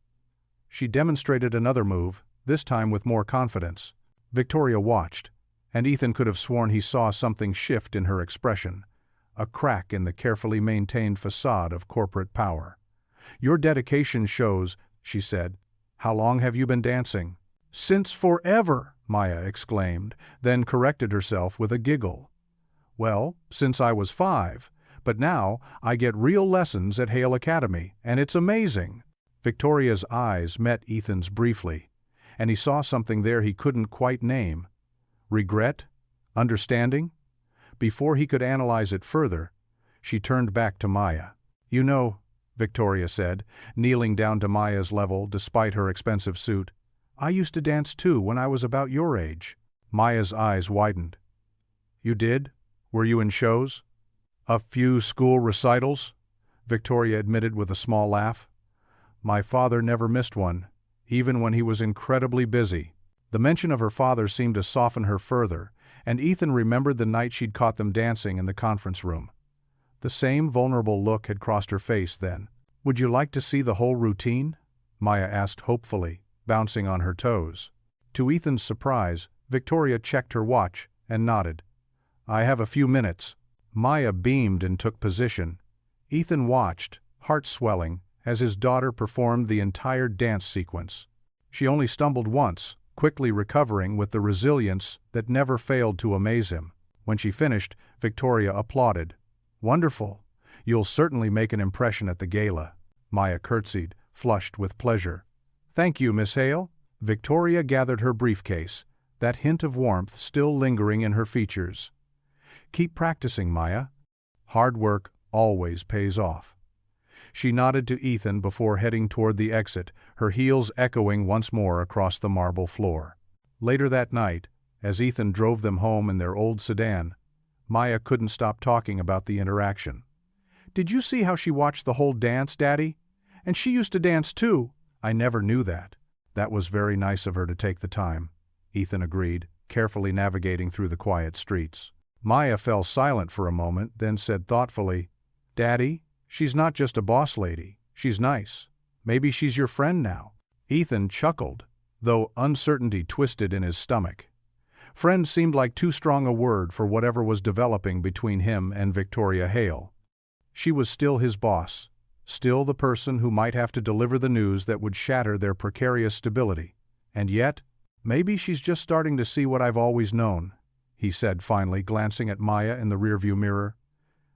Speaker 1: She demonstrated another move, this time with more confidence. Victoria watched, and Ethan could have sworn he saw something shift in her expression, a crack in the carefully maintained facade of corporate power. "Your dedication shows," she said. "How long have you been dancing?" "Since forever," Maya exclaimed, then corrected herself with a giggle. "Well, since I was 5, but now I get real lessons at Hale Academy, and it's amazing." Victoria's eyes met Ethan's briefly, and he saw something there he couldn't quite name. Regret? Understanding? Before he could analyze it further, she turned back to Maya. "You know," Victoria said, kneeling down to Maya's level despite her expensive suit, "I used to dance too when I was about your age." Maya's eyes widened. "You did? Were you in shows?" "A few school recitals," Victoria admitted with a small laugh. "My father never missed one, even when he was incredibly busy." The mention of her father seemed to soften her further, and Ethan remembered the night she'd caught them dancing in the conference room. The same vulnerable look had crossed her face then. "Would you like to see the whole routine?" Maya asked hopefully, bouncing on her toes. To Ethan's surprise, Victoria checked her watch and nodded. "I have a few minutes." Maya beamed and took position. Ethan watched, heart swelling, as his daughter performed the entire dance sequence. She only stumbled once, quickly recovering with the resilience that never failed to amaze him. When she finished, Victoria applauded. "Wonderful. You'll certainly make an impression at the gala." Maya curtsied, flushed with pleasure. "Thank you, Miss Hale." Victoria gathered her briefcase, that hint of warmth still lingering in her features. "Keep practicing, Maya. Hard work always pays off." She nodded to Ethan before heading toward the exit, her heels echoing once more across the marble floor. Later that night, as Ethan drove them home in their old sedan, Maya couldn't stop talking about the interaction. "Did you see how she watched the whole dance, Daddy? And she used to dance too." "I never knew that." "That was very nice of her to take the time," Ethan agreed, carefully navigating through the quiet streets. Maya fell silent for a moment, then said thoughtfully, "Daddy, she's not just a boss lady, she's nice. Maybe she's your friend now." Ethan chuckled, though uncertainty twisted in his stomach. Friend seemed like too strong a word for whatever was developing between him and Victoria Hale. She was still his boss, still the person who might have to deliver the news that would shatter their precarious stability. And yet, maybe she's just starting to see what I've always known, he said finally, glancing at Maya in the rearview mirror.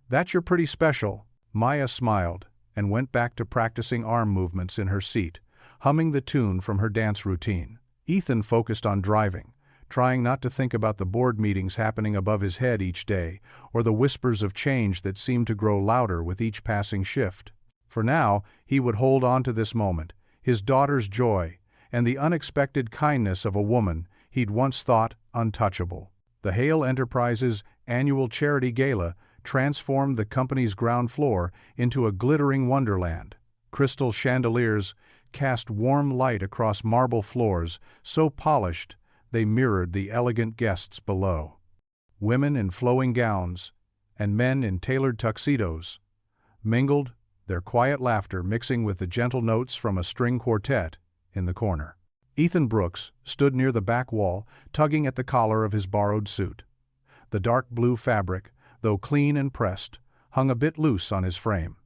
Speaker 1: "That you're pretty special." Maya smiled and went back to practicing arm movements in her seat, humming the tune from her dance routine. Ethan focused on driving, trying not to think about the board meetings happening above his head each day, or the whispers of change that seemed to grow louder with each passing shift. For now, he would hold on to this moment, his daughter's joy, and the unexpected kindness of a woman he'd once thought untouchable. The Hale Enterprises annual charity gala transformed the company's ground floor into a glittering wonderland. Crystal chandeliers cast warm light across marble floors, so polished they mirrored the elegant guests below. Women in flowing gowns and men in tailored tuxedos mingled, their quiet laughter mixing with the gentle notes from a string quartet in the corner. Ethan Brooks stood near the back wall, tugging at the collar of his borrowed suit. The dark blue fabric, though clean and pressed, hung a bit loose on his frame.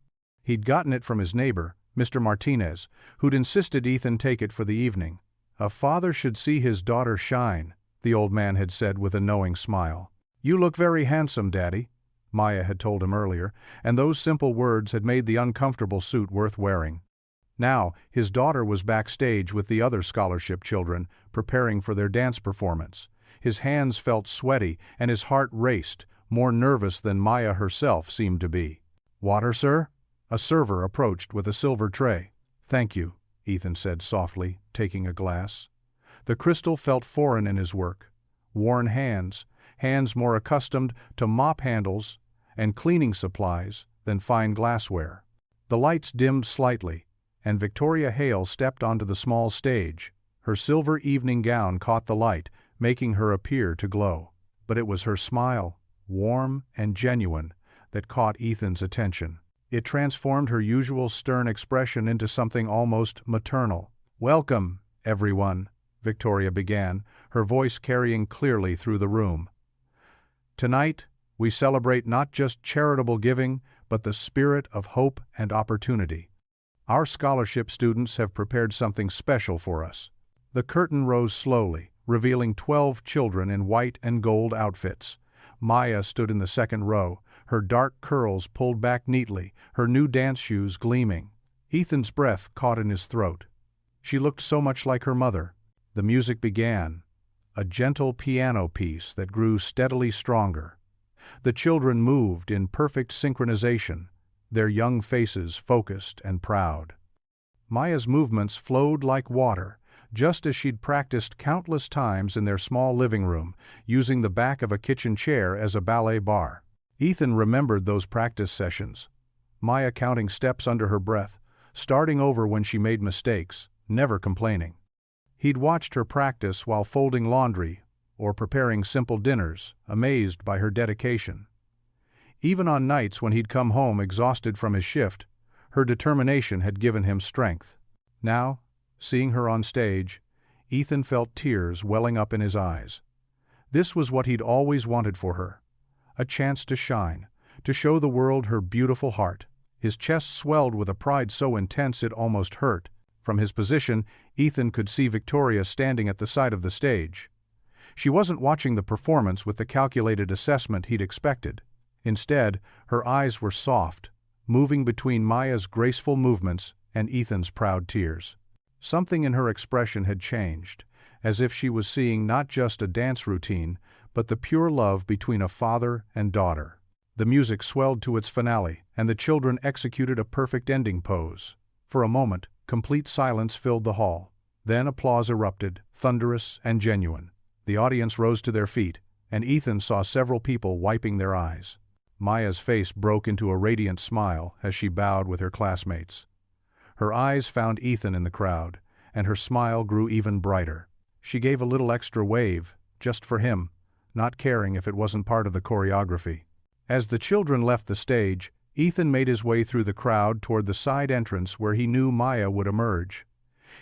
Speaker 1: He'd gotten it from his neighbor, Mr. Martinez, who'd insisted Ethan take it for the evening. "A father should see his daughter shine," the old man had said with a knowing smile. "You look very handsome, Daddy," Maya had told him earlier, and those simple words had made the uncomfortable suit worth wearing. Now, his daughter was backstage with the other scholarship children, preparing for their dance performance. His hands felt sweaty and his heart raced, more nervous than Maya herself seemed to be. "Water, sir?" A server approached with a silver tray. "Thank you," Ethan said softly, taking a glass. The crystal felt foreign in his work. Worn hands more accustomed to mop handles and cleaning supplies than fine glassware. The lights dimmed slightly, and Victoria Hale stepped onto the small stage. Her silver evening gown caught the light, making her appear to glow. But it was her smile, warm and genuine, that caught Ethan's attention. It transformed her usual stern expression into something almost maternal. "Welcome, everyone," Victoria began, her voice carrying clearly through the room. "Tonight, we celebrate not just charitable giving, but the spirit of hope and opportunity. Our scholarship students have prepared something special for us." The curtain rose slowly, revealing 12 children in white and gold outfits. Maya stood in the second row, her dark curls pulled back neatly, her new dance shoes gleaming. Ethan's breath caught in his throat. She looked so much like her mother. The music began, a gentle piano piece that grew steadily stronger. The children moved in perfect synchronization, their young faces focused and proud. Maya's movements flowed like water, just as she'd practiced countless times in their small living room, using the back of a kitchen chair as a ballet bar. Ethan remembered those practice sessions, Maya counting steps under her breath, starting over when she made mistakes, never complaining. He'd watched her practice while folding laundry or preparing simple dinners, amazed by her dedication. Even on nights when he'd come home exhausted from his shift, her determination had given him strength. Now, seeing her on stage, Ethan felt tears welling up in his eyes. This was what he'd always wanted for her. A chance to shine, to show the world her beautiful heart. His chest swelled with a pride so intense it almost hurt. From his position, Ethan could see Victoria standing at the side of the stage. She wasn't watching the performance with the calculated assessment he'd expected. Instead, her eyes were soft, moving between Maya's graceful movements and Ethan's proud tears. Something in her expression had changed, as if she was seeing not just a dance routine, but the pure love between a father and daughter. The music swelled to its finale, and the children executed a perfect ending pose. For a moment, complete silence filled the hall. Then applause erupted, thunderous and genuine. The audience rose to their feet, and Ethan saw several people wiping their eyes. Maya's face broke into a radiant smile as she bowed with her classmates. Her eyes found Ethan in the crowd, and her smile grew even brighter. She gave a little extra wave, just for him, not caring if it wasn't part of the choreography. As the children left the stage, Ethan made his way through the crowd toward the side entrance where he knew Maya would emerge.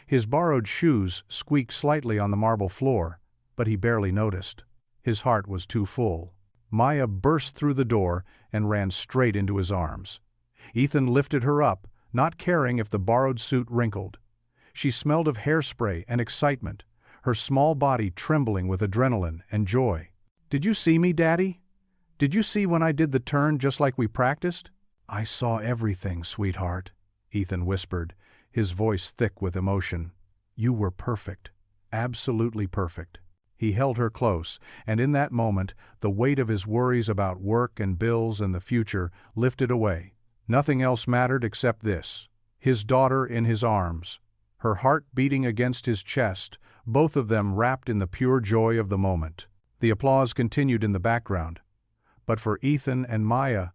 Speaker 1: His borrowed shoes squeaked slightly on the marble floor, but he barely noticed. His heart was too full. Maya burst through the door and ran straight into his arms. Ethan lifted her up, not caring if the borrowed suit wrinkled. She smelled of hairspray and excitement, her small body trembling with adrenaline and joy. "Did you see me, Daddy? Did you see when I did the turn just like we practiced?" "I saw everything, sweetheart," Ethan whispered, his voice thick with emotion. "You were perfect, absolutely perfect." He held her close, and in that moment, the weight of his worries about work and bills and the future lifted away. Nothing else mattered except this: his daughter in his arms, her heart beating against his chest, both of them wrapped in the pure joy of the moment. The applause continued in the background. But for Ethan and Maya,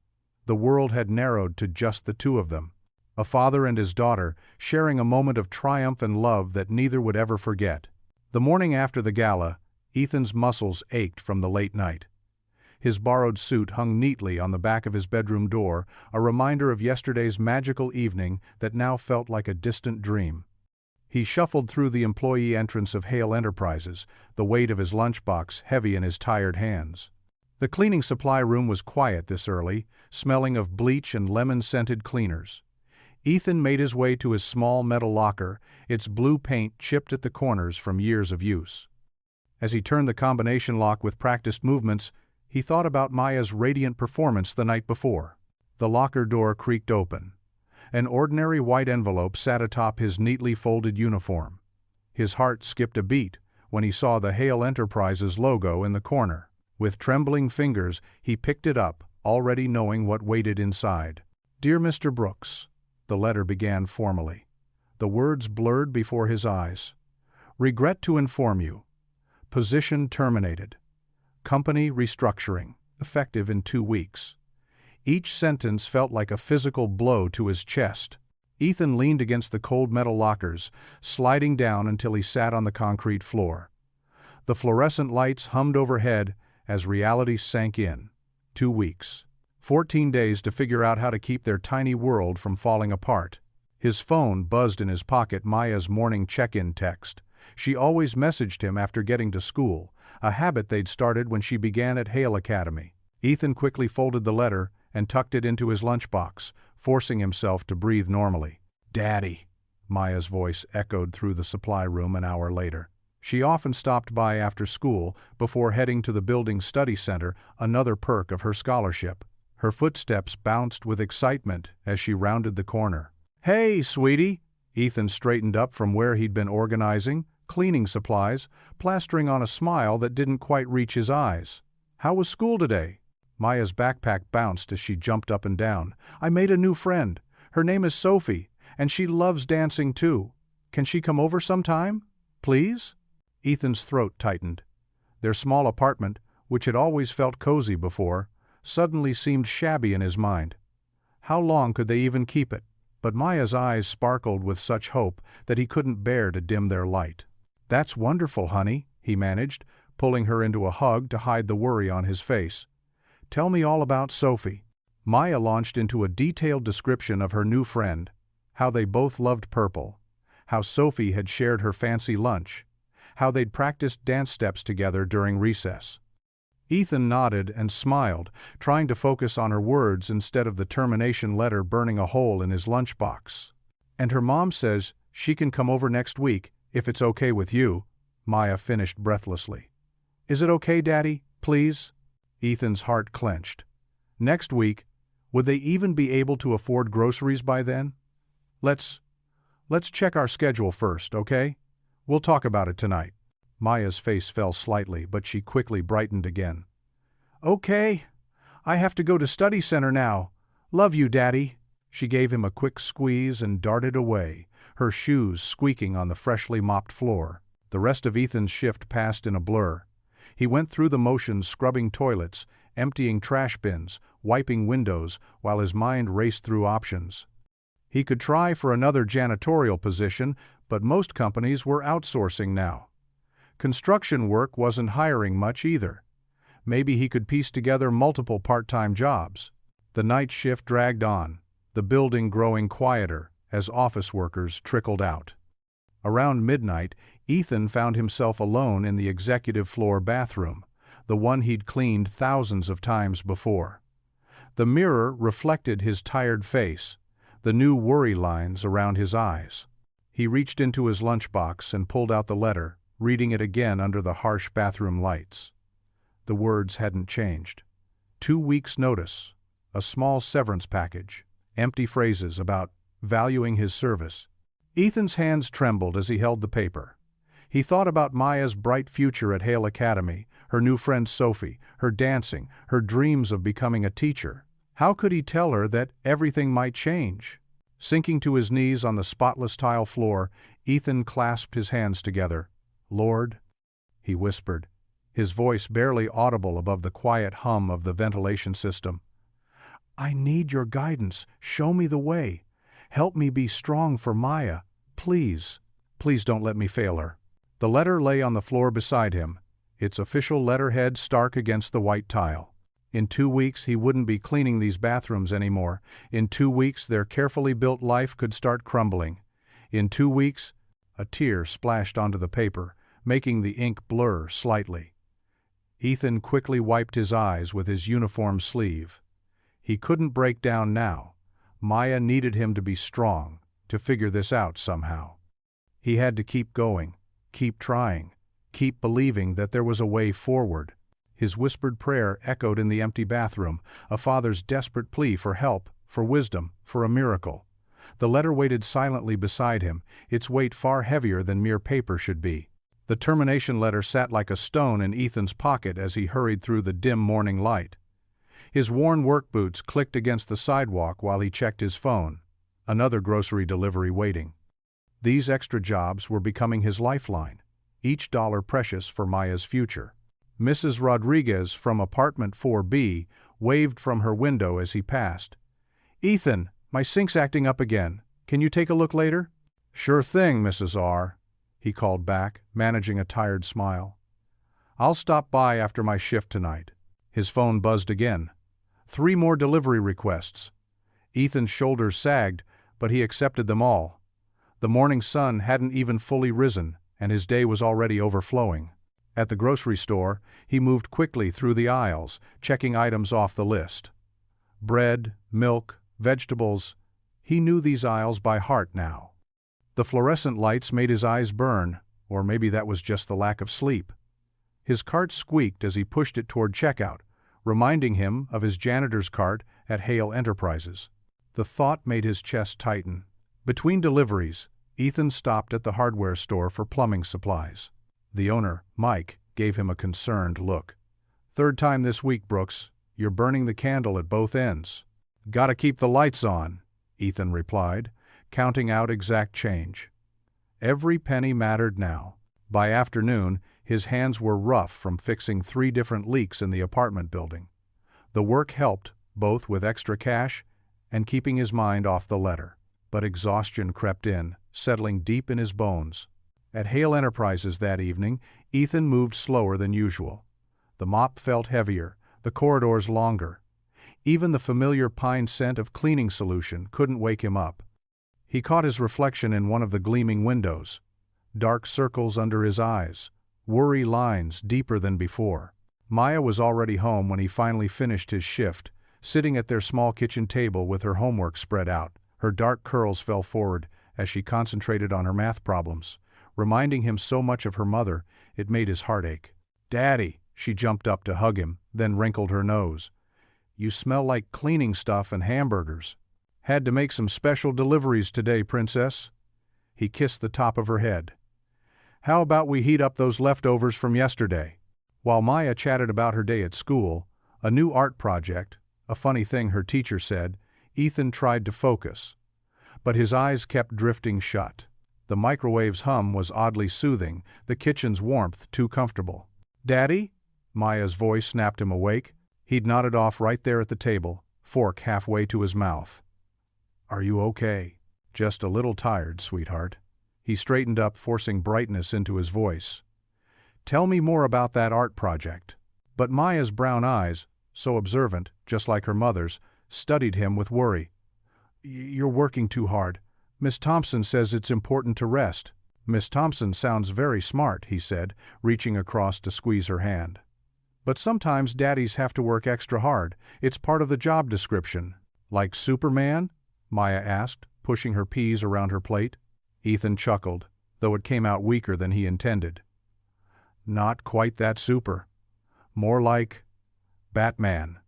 Speaker 1: the world had narrowed to just the two of them. A father and his daughter, sharing a moment of triumph and love that neither would ever forget. The morning after the gala, Ethan's muscles ached from the late night. His borrowed suit hung neatly on the back of his bedroom door, a reminder of yesterday's magical evening that now felt like a distant dream. He shuffled through the employee entrance of Hale Enterprises, the weight of his lunchbox heavy in his tired hands. The cleaning supply room was quiet this early, smelling of bleach and lemon-scented cleaners. Ethan made his way to his small metal locker, its blue paint chipped at the corners from years of use. As he turned the combination lock with practiced movements, he thought about Maya's radiant performance the night before. The locker door creaked open. An ordinary white envelope sat atop his neatly folded uniform. His heart skipped a beat when he saw the Hale Enterprises logo in the corner. With trembling fingers, he picked it up, already knowing what waited inside. "Dear Mr. Brooks," the letter began formally. The words blurred before his eyes. "Regret to inform you. Position terminated. Company restructuring, effective in 2 weeks." Each sentence felt like a physical blow to his chest. Ethan leaned against the cold metal lockers, sliding down until he sat on the concrete floor. The fluorescent lights hummed overhead as reality sank in. 2 weeks. 14 days to figure out how to keep their tiny world from falling apart. His phone buzzed in his pocket, Maya's morning check-in text. She always messaged him after getting to school, a habit they'd started when she began at Hale Academy. Ethan quickly folded the letter and tucked it into his lunchbox, forcing himself to breathe normally. "Daddy," Maya's voice echoed through the supply room an hour later. She often stopped by after school before heading to the building's study center, another perk of her scholarship. Her footsteps bounced with excitement as she rounded the corner. "Hey, sweetie!" Ethan straightened up from where he'd been organizing, cleaning supplies, plastering on a smile that didn't quite reach his eyes. "How was school today?" Maya's backpack bounced as she jumped up and down. "I made a new friend. Her name is Sophie, and she loves dancing too. Can she come over sometime? Please?" Ethan's throat tightened. Their small apartment, which had always felt cozy before, suddenly seemed shabby in his mind. How long could they even keep it? But Maya's eyes sparkled with such hope that he couldn't bear to dim their light. "That's wonderful, honey," he managed, pulling her into a hug to hide the worry on his face. "Tell me all about Sophie." Maya launched into a detailed description of her new friend, how they both loved purple, how Sophie had shared her fancy lunch, how they'd practiced dance steps together during recess. Ethan nodded and smiled, trying to focus on her words instead of the termination letter burning a hole in his lunchbox. "And her mom says She can come over next week, if it's okay with you, Maya finished breathlessly. Is it okay, Daddy, please? Ethan's heart clenched. Next week? Would they even be able to afford groceries by then? Let's check our schedule first, okay? We'll talk about it tonight. Maya's face fell slightly, but she quickly brightened again. Okay. I have to go to study center now. Love you, Daddy. She gave him a quick squeeze and darted away, her shoes squeaking on the freshly mopped floor. The rest of Ethan's shift passed in a blur. He went through the motions scrubbing toilets, emptying trash bins, wiping windows, while his mind raced through options. He could try for another janitorial position, but most companies were outsourcing now. Construction work wasn't hiring much either. Maybe he could piece together multiple part-time jobs. The night shift dragged on, the building growing quieter as office workers trickled out. Around midnight, Ethan found himself alone in the executive floor bathroom, the one he'd cleaned thousands of times before. The mirror reflected his tired face, the new worry lines around his eyes. He reached into his lunchbox and pulled out the letter, reading it again under the harsh bathroom lights. The words hadn't changed. 2 weeks' notice, a small severance package, empty phrases about valuing his service. Ethan's hands trembled as he held the paper. He thought about Maya's bright future at Hale Academy, her new friend Sophie, her dancing, her dreams of becoming a teacher. How could he tell her that everything might change? Sinking to his knees on the spotless tile floor, Ethan clasped his hands together. "Lord," he whispered, his voice barely audible above the quiet hum of the ventilation system. "I need your guidance. Show me the way. Help me be strong for Maya. Please, please don't let me fail her." The letter lay on the floor beside him, its official letterhead stark against the white tile. In 2 weeks he wouldn't be cleaning these bathrooms anymore. In 2 weeks their carefully built life could start crumbling. In 2 weeks, a tear splashed onto the paper, making the ink blur slightly. Ethan quickly wiped his eyes with his uniform sleeve. He couldn't break down now. Maya needed him to be strong, to figure this out somehow. He had to keep going, keep trying, keep believing that there was a way forward. His whispered prayer echoed in the empty bathroom, a father's desperate plea for help, for wisdom, for a miracle. The letter waited silently beside him, its weight far heavier than mere paper should be. The termination letter sat like a stone in Ethan's pocket as he hurried through the dim morning light. His worn work boots clicked against the sidewalk while he checked his phone. Another grocery delivery waiting. These extra jobs were becoming his lifeline, each dollar precious for Maya's future. Mrs. Rodriguez from apartment 4B waved from her window as he passed. "Ethan, my sink's acting up again. Can you take a look later?" "Sure thing, Mrs. R," he called back, managing a tired smile. "I'll stop by after my shift tonight." His phone buzzed again. 3 more delivery requests. Ethan's shoulders sagged, but he accepted them all. The morning sun hadn't even fully risen, and his day was already overflowing. At the grocery store, he moved quickly through the aisles, checking items off the list. Bread, milk, vegetables. He knew these aisles by heart now. The fluorescent lights made his eyes burn, or maybe that was just the lack of sleep. His cart squeaked as he pushed it toward checkout, reminding him of his janitor's cart at Hale Enterprises. The thought made his chest tighten. Between deliveries, Ethan stopped at the hardware store for plumbing supplies. The owner, Mike, gave him a concerned look. "Third time this week, Brooks. You're burning the candle at both ends." "Gotta keep the lights on," Ethan replied, counting out exact change. Every penny mattered now. By afternoon, his hands were rough from fixing 3 different leaks in the apartment building. The work helped, both with extra cash and keeping his mind off the letter. But exhaustion crept in, settling deep in his bones. At Hale Enterprises that evening, Ethan moved slower than usual. The mop felt heavier, the corridors longer. Even the familiar pine scent of cleaning solution couldn't wake him up. He caught his reflection in one of the gleaming windows. Dark circles under his eyes, worry lines deeper than before. Maya was already home when he finally finished his shift, sitting at their small kitchen table with her homework spread out. Her dark curls fell forward as she concentrated on her math problems, reminding him so much of her mother, it made his heart ache. "Daddy," she jumped up to hug him, then wrinkled her nose. "You smell like cleaning stuff and hamburgers. Had to make some special deliveries today, princess." He kissed the top of her head. "How about we heat up those leftovers from yesterday?" While Maya chatted about her day at school, a new art project, a funny thing her teacher said, Ethan tried to focus. But his eyes kept drifting shut. The microwave's hum was oddly soothing, the kitchen's warmth too comfortable. "Daddy?" Maya's voice snapped him awake. He'd nodded off right there at the table, fork halfway to his mouth. "Are you okay?" "Just a little tired, sweetheart." He straightened up, forcing brightness into his voice. "Tell me more about that art project." But Maya's brown eyes, so observant, just like her mother's, studied him with worry. "You're working too hard. Miss Thompson says it's important to rest." "Miss Thompson sounds very smart," he said, reaching across to squeeze her hand. "But sometimes daddies have to work extra hard. It's part of the job description." "Like Superman?" Maya asked, pushing her peas around her plate. Ethan chuckled, though it came out weaker than he intended. "Not quite that super. More like Batman.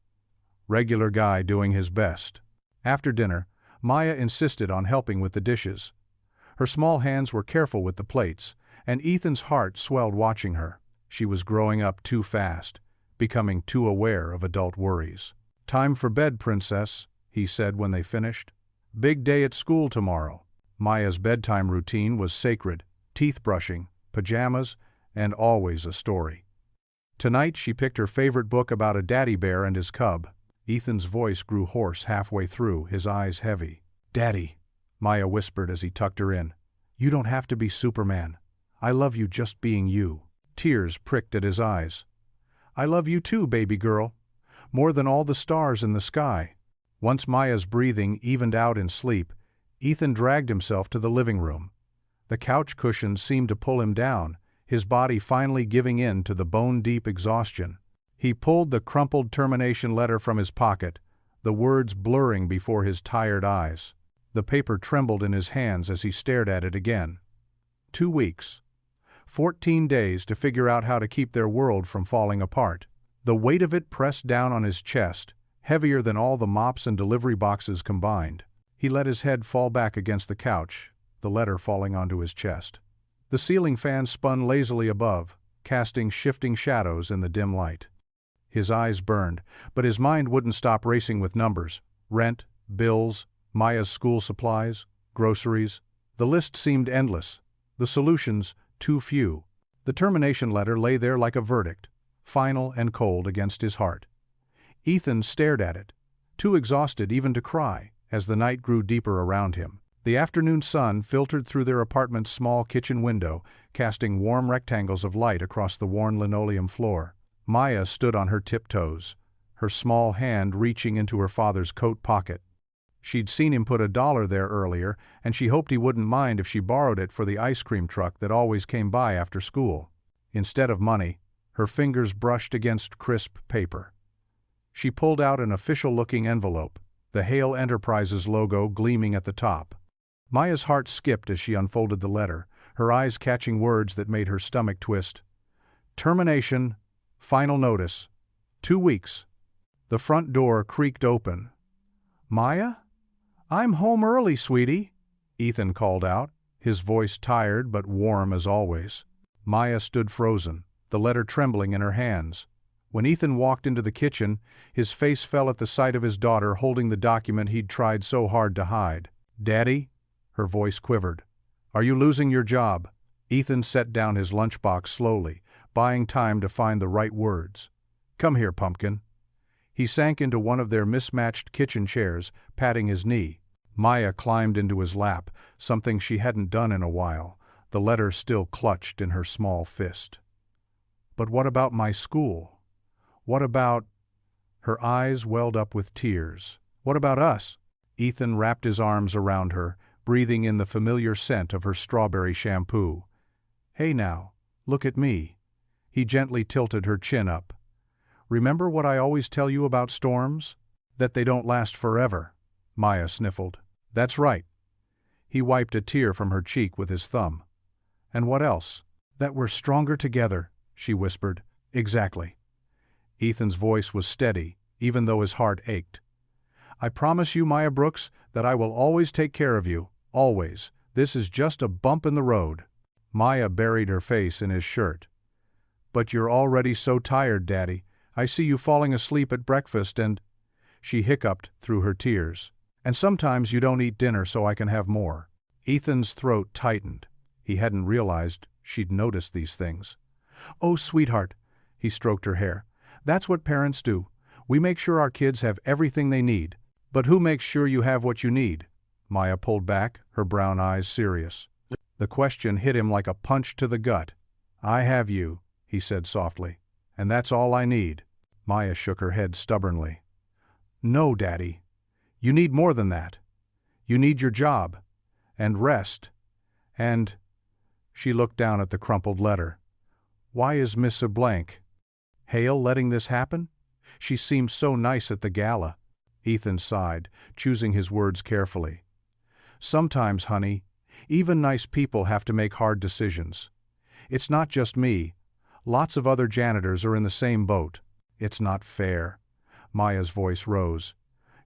Speaker 1: Regular guy doing his best." After dinner, Maya insisted on helping with the dishes. Her small hands were careful with the plates, and Ethan's heart swelled watching her. She was growing up too fast, becoming too aware of adult worries. "Time for bed, princess," he said when they finished. "Big day at school tomorrow." Maya's bedtime routine was sacred: teeth brushing, pajamas, and always a story. Tonight she picked her favorite book about a daddy bear and his cub. Ethan's voice grew hoarse halfway through, his eyes heavy. "Daddy," Maya whispered as he tucked her in, "you don't have to be Superman. I love you just being you." Tears pricked at his eyes. "I love you too, baby girl. More than all the stars in the sky." Once Maya's breathing evened out in sleep, Ethan dragged himself to the living room. The couch cushions seemed to pull him down, his body finally giving in to the bone-deep exhaustion. He pulled the crumpled termination letter from his pocket, the words blurring before his tired eyes. The paper trembled in his hands as he stared at it again. 2 weeks. 14 days to figure out how to keep their world from falling apart. The weight of it pressed down on his chest, heavier than all the mops and delivery boxes combined. He let his head fall back against the couch, the letter falling onto his chest. The ceiling fan spun lazily above, casting shifting shadows in the dim light. His eyes burned, but his mind wouldn't stop racing with numbers. Rent, bills, Maya's school supplies, groceries. The list seemed endless, the solutions too few. The termination letter lay there like a verdict, final and cold against his heart. Ethan stared at it, too exhausted even to cry, as the night grew deeper around him. The afternoon sun filtered through their apartment's small kitchen window, casting warm rectangles of light across the worn linoleum floor. Maya stood on her tiptoes, her small hand reaching into her father's coat pocket. She'd seen him put $1 there earlier, and she hoped he wouldn't mind if she borrowed it for the ice cream truck that always came by after school. Instead of money, her fingers brushed against crisp paper. She pulled out an official-looking envelope, the Hale Enterprises logo gleaming at the top. Maya's heart skipped as she unfolded the letter, her eyes catching words that made her stomach twist. Termination, final notice, 2 weeks. The front door creaked open. "Maya? I'm home early, sweetie," Ethan called out, his voice tired but warm as always. Maya stood frozen, the letter trembling in her hands. When Ethan walked into the kitchen, his face fell at the sight of his daughter holding the document he'd tried so hard to hide. "Daddy?" Her voice quivered. "Are you losing your job?" Ethan set down his lunchbox slowly, buying time to find the right words. "Come here, pumpkin." He sank into one of their mismatched kitchen chairs, patting his knee. Maya climbed into his lap, something she hadn't done in a while, the letter still clutched in her small fist. "But what about my school? What about—" Her eyes welled up with tears. "What about us?" Ethan wrapped his arms around her, breathing in the familiar scent of her strawberry shampoo. "Hey now, look at me." He gently tilted her chin up. "Remember what I always tell you about storms? That they don't last forever." Maya sniffled. "That's right." He wiped a tear from her cheek with his thumb. "And what else?" "That we're stronger together," she whispered. "Exactly." Ethan's voice was steady, even though his heart ached. "I promise you, Maya Brooks, that I will always take care of you, always. This is just a bump in the road." Maya buried her face in his shirt. "But you're already so tired, Daddy. I see you falling asleep at breakfast and—" She hiccuped through her tears. "And sometimes you don't eat dinner so I can have more." Ethan's throat tightened. He hadn't realized she'd noticed these things. "Oh, sweetheart," he stroked her hair. "That's what parents do. We make sure our kids have everything they need." "But who makes sure you have what you need?" Maya pulled back, her brown eyes serious. The question hit him like a punch to the gut. "I have you," he said softly. "And that's all I need." Maya shook her head stubbornly. "No, Daddy. You need more than that. You need your job. And rest. And—" She looked down at the crumpled letter. "Why is Miss Blank Hale letting this happen? She seemed so nice at the gala." Ethan sighed, choosing his words carefully. "Sometimes, honey, even nice people have to make hard decisions. It's not just me. Lots of other janitors are in the same boat. It's not fair." Maya's voice rose.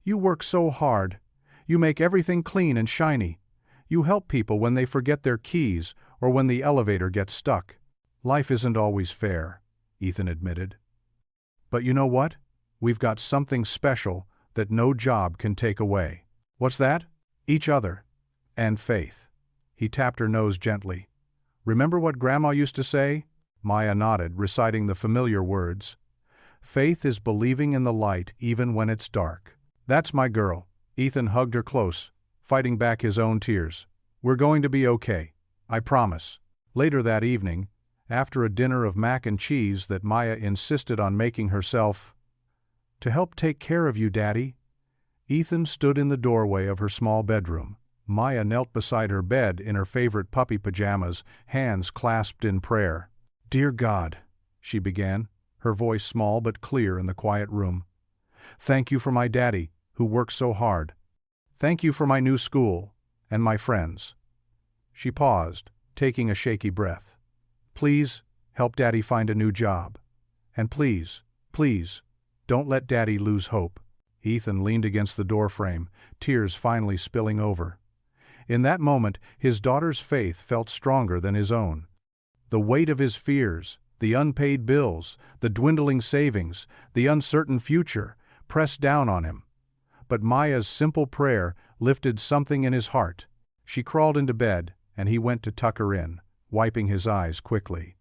Speaker 1: "You work so hard. You make everything clean and shiny. You help people when they forget their keys or when the elevator gets stuck. Life isn't always fair," Ethan admitted. "But you know what? We've got something special that no job can take away." "What's that?" "Each other. And faith." He tapped her nose gently. "Remember what Grandma used to say?" Maya nodded, reciting the familiar words. "Faith is believing in the light even when it's dark." "That's my girl." Ethan hugged her close, fighting back his own tears. "We're going to be okay. I promise." Later that evening, after a dinner of mac and cheese that Maya insisted on making herself, "To help take care of you, Daddy," Ethan stood in the doorway of her small bedroom. Maya knelt beside her bed in her favorite puppy pajamas, hands clasped in prayer. "Dear God," she began, her voice small but clear in the quiet room. "Thank you for my daddy, who works so hard. Thank you for my new school, and my friends." She paused, taking a shaky breath. "Please, help Daddy find a new job. And please, please, don't let Daddy lose hope." Ethan leaned against the doorframe, tears finally spilling over. In that moment, his daughter's faith felt stronger than his own. The weight of his fears, the unpaid bills, the dwindling savings, the uncertain future, pressed down on him. But Maya's simple prayer lifted something in his heart. She crawled into bed, and he went to tuck her in, wiping his eyes quickly.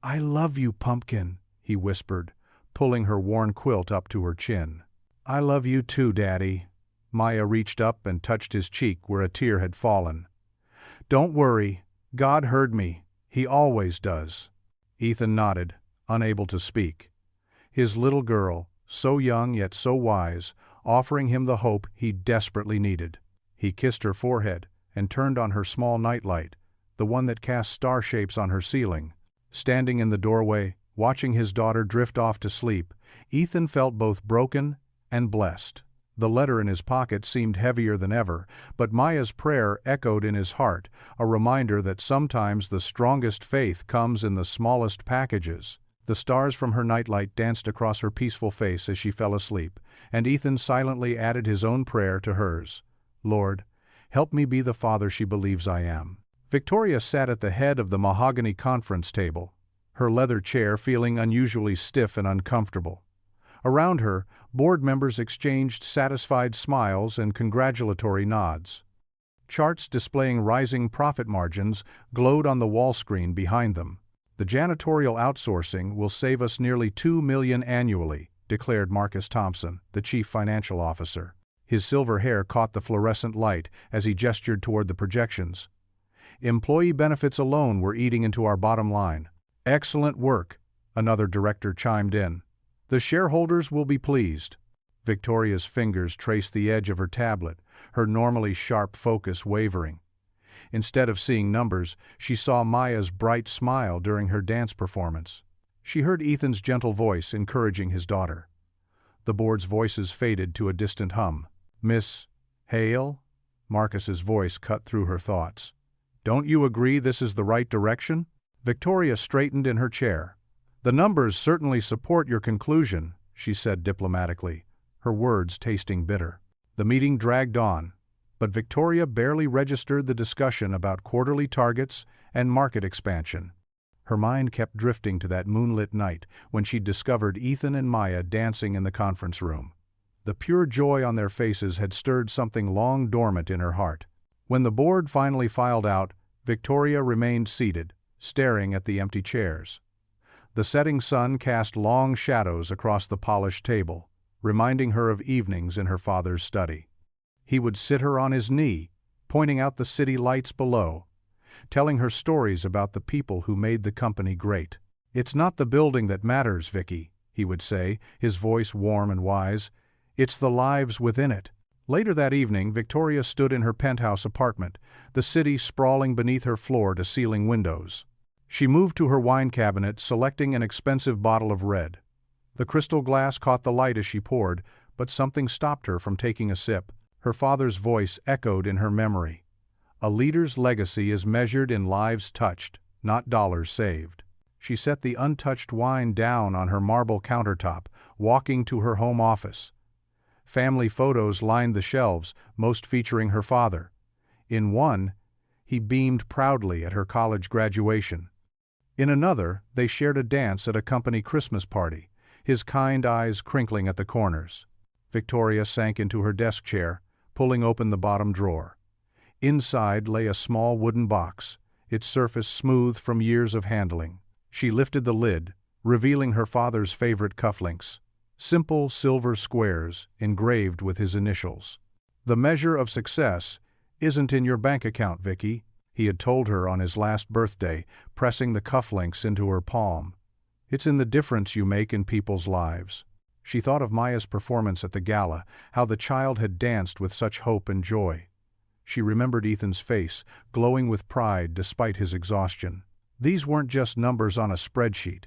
Speaker 1: "I love you, Pumpkin," he whispered, pulling her worn quilt up to her chin. "I love you too, Daddy." Maya reached up and touched his cheek where a tear had fallen. "Don't worry. God heard me. He always does." Ethan nodded, unable to speak. His little girl, so young yet so wise, offering him the hope he desperately needed. He kissed her forehead and turned on her small nightlight, the one that cast star shapes on her ceiling. Standing in the doorway, watching his daughter drift off to sleep, Ethan felt both broken and blessed. The letter in his pocket seemed heavier than ever, but Maya's prayer echoed in his heart, a reminder that sometimes the strongest faith comes in the smallest packages. The stars from her nightlight danced across her peaceful face as she fell asleep, and Ethan silently added his own prayer to hers. "Lord, help me be the father she believes I am." Victoria sat at the head of the mahogany conference table, her leather chair feeling unusually stiff and uncomfortable. Around her, board members exchanged satisfied smiles and congratulatory nods. Charts displaying rising profit margins glowed on the wall screen behind them. "The janitorial outsourcing will save us nearly $2 million annually," declared Marcus Thompson, the chief financial officer. His silver hair caught the fluorescent light as he gestured toward the projections. "Employee benefits alone were eating into our bottom line." "Excellent work," another director chimed in. "The shareholders will be pleased." Victoria's fingers traced the edge of her tablet, her normally sharp focus wavering. Instead of seeing numbers, she saw Maya's bright smile during her dance performance. She heard Ethan's gentle voice encouraging his daughter. The board's voices faded to a distant hum. "Miss Hale?" Marcus's voice cut through her thoughts. "Don't you agree this is the right direction?" Victoria straightened in her chair. "The numbers certainly support your conclusion," she said diplomatically, her words tasting bitter. The meeting dragged on, but Victoria barely registered the discussion about quarterly targets and market expansion. Her mind kept drifting to that moonlit night when she'd discovered Ethan and Maya dancing in the conference room. The pure joy on their faces had stirred something long dormant in her heart. When the board finally filed out, Victoria remained seated, staring at the empty chairs. The setting sun cast long shadows across the polished table, reminding her of evenings in her father's study. He would sit her on his knee, pointing out the city lights below, telling her stories about the people who made the company great. "It's not the building that matters, Vicky," he would say, his voice warm and wise. "It's the lives within it." Later that evening, Victoria stood in her penthouse apartment, the city sprawling beneath her floor-to-ceiling windows. She moved to her wine cabinet, selecting an expensive bottle of red. The crystal glass caught the light as she poured, but something stopped her from taking a sip. Her father's voice echoed in her memory. "A leader's legacy is measured in lives touched, not dollars saved." She set the untouched wine down on her marble countertop, walking to her home office. Family photos lined the shelves, most featuring her father. In one, he beamed proudly at her college graduation. In another, they shared a dance at a company Christmas party, his kind eyes crinkling at the corners. Victoria sank into her desk chair, pulling open the bottom drawer. Inside lay a small wooden box, its surface smooth from years of handling. She lifted the lid, revealing her father's favorite cufflinks. Simple silver squares engraved with his initials. "The measure of success isn't in your bank account, Vicky," he had told her on his last birthday, pressing the cufflinks into her palm. "It's in the difference you make in people's lives." She thought of Maya's performance at the gala, how the child had danced with such hope and joy. She remembered Ethan's face, glowing with pride despite his exhaustion. These weren't just numbers on a spreadsheet.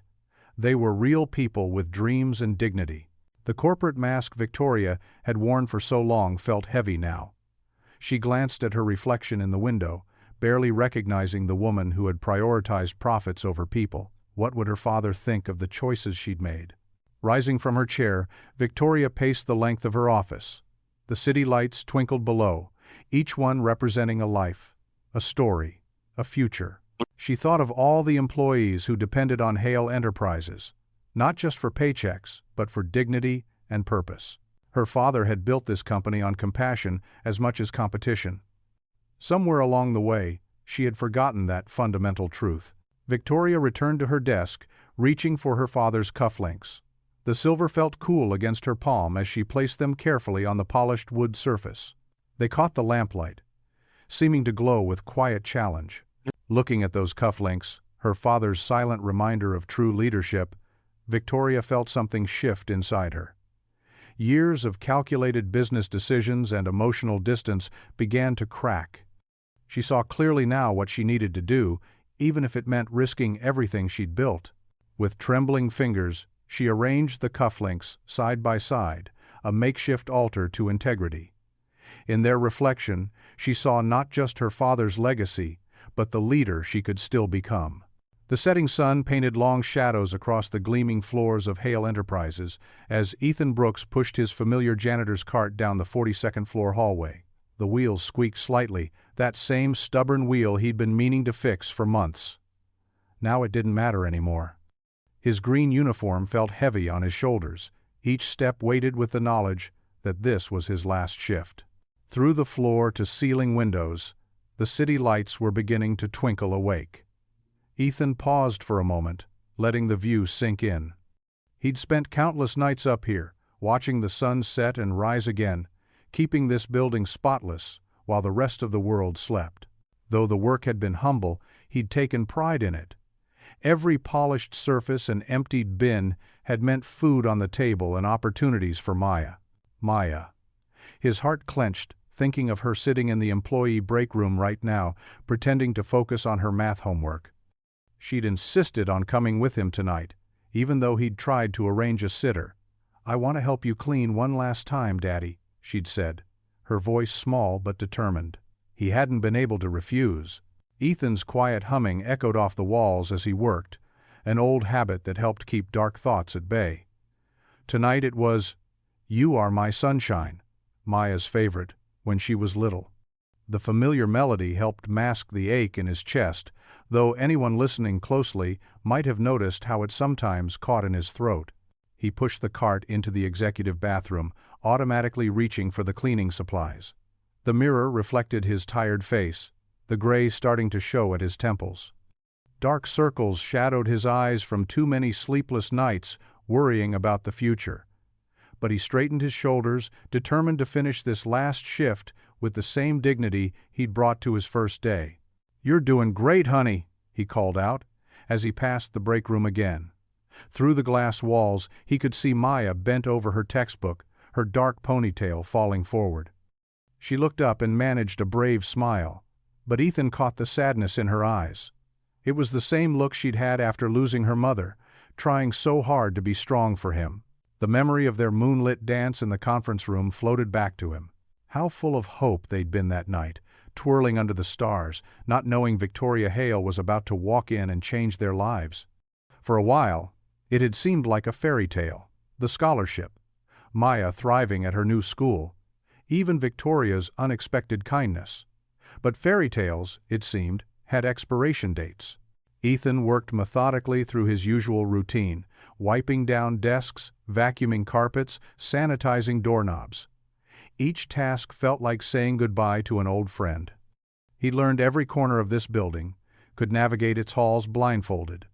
Speaker 1: They were real people with dreams and dignity. The corporate mask Victoria had worn for so long felt heavy now. She glanced at her reflection in the window, barely recognizing the woman who had prioritized profits over people. What would her father think of the choices she'd made? Rising from her chair, Victoria paced the length of her office. The city lights twinkled below, each one representing a life, a story, a future. She thought of all the employees who depended on Hale Enterprises, not just for paychecks, but for dignity and purpose. Her father had built this company on compassion as much as competition. Somewhere along the way, she had forgotten that fundamental truth. Victoria returned to her desk, reaching for her father's cufflinks. The silver felt cool against her palm as she placed them carefully on the polished wood surface. They caught the lamplight, seeming to glow with quiet challenge. Looking at those cufflinks, her father's silent reminder of true leadership, Victoria felt something shift inside her. Years of calculated business decisions and emotional distance began to crack. She saw clearly now what she needed to do, even if it meant risking everything she'd built. With trembling fingers, she arranged the cufflinks side by side, a makeshift altar to integrity. In their reflection, she saw not just her father's legacy, but the leader she could still become. The setting sun painted long shadows across the gleaming floors of Hale Enterprises as Ethan Brooks pushed his familiar janitor's cart down the 42nd floor hallway. The wheels squeaked slightly, that same stubborn wheel he'd been meaning to fix for months. Now it didn't matter anymore. His green uniform felt heavy on his shoulders, each step weighted with the knowledge that this was his last shift. Through the floor-to-ceiling windows, the city lights were beginning to twinkle awake. Ethan paused for a moment, letting the view sink in. He'd spent countless nights up here, watching the sun set and rise again, keeping this building spotless while the rest of the world slept. Though the work had been humble, he'd taken pride in it. Every polished surface and emptied bin had meant food on the table and opportunities for Maya. Maya. His heart clenched, thinking of her sitting in the employee break room right now, pretending to focus on her math homework. She'd insisted on coming with him tonight, even though he'd tried to arrange a sitter. "I want to help you clean one last time, Daddy," she'd said, her voice small but determined. He hadn't been able to refuse. Ethan's quiet humming echoed off the walls as he worked, an old habit that helped keep dark thoughts at bay. Tonight it was, "You Are My Sunshine," Maya's favorite, when she was little. The familiar melody helped mask the ache in his chest, though anyone listening closely might have noticed how it sometimes caught in his throat. He pushed the cart into the executive bathroom, automatically reaching for the cleaning supplies. The mirror reflected his tired face, the gray starting to show at his temples. Dark circles shadowed his eyes from too many sleepless nights worrying about the future. But he straightened his shoulders, determined to finish this last shift with the same dignity he'd brought to his first day. "You're doing great, honey," he called out, as he passed the break room again. Through the glass walls, he could see Maya bent over her textbook, her dark ponytail falling forward. She looked up and managed a brave smile, but Ethan caught the sadness in her eyes. It was the same look she'd had after losing her mother, trying so hard to be strong for him. The memory of their moonlit dance in the conference room floated back to him. How full of hope they'd been that night, twirling under the stars, not knowing Victoria Hale was about to walk in and change their lives. For a while, it had seemed like a fairy tale. The scholarship, Maya thriving at her new school, even Victoria's unexpected kindness. But fairy tales, it seemed, had expiration dates. Ethan worked methodically through his usual routine, wiping down desks, vacuuming carpets, sanitizing doorknobs. Each task felt like saying goodbye to an old friend. He learned every corner of this building, could navigate its halls blindfolded.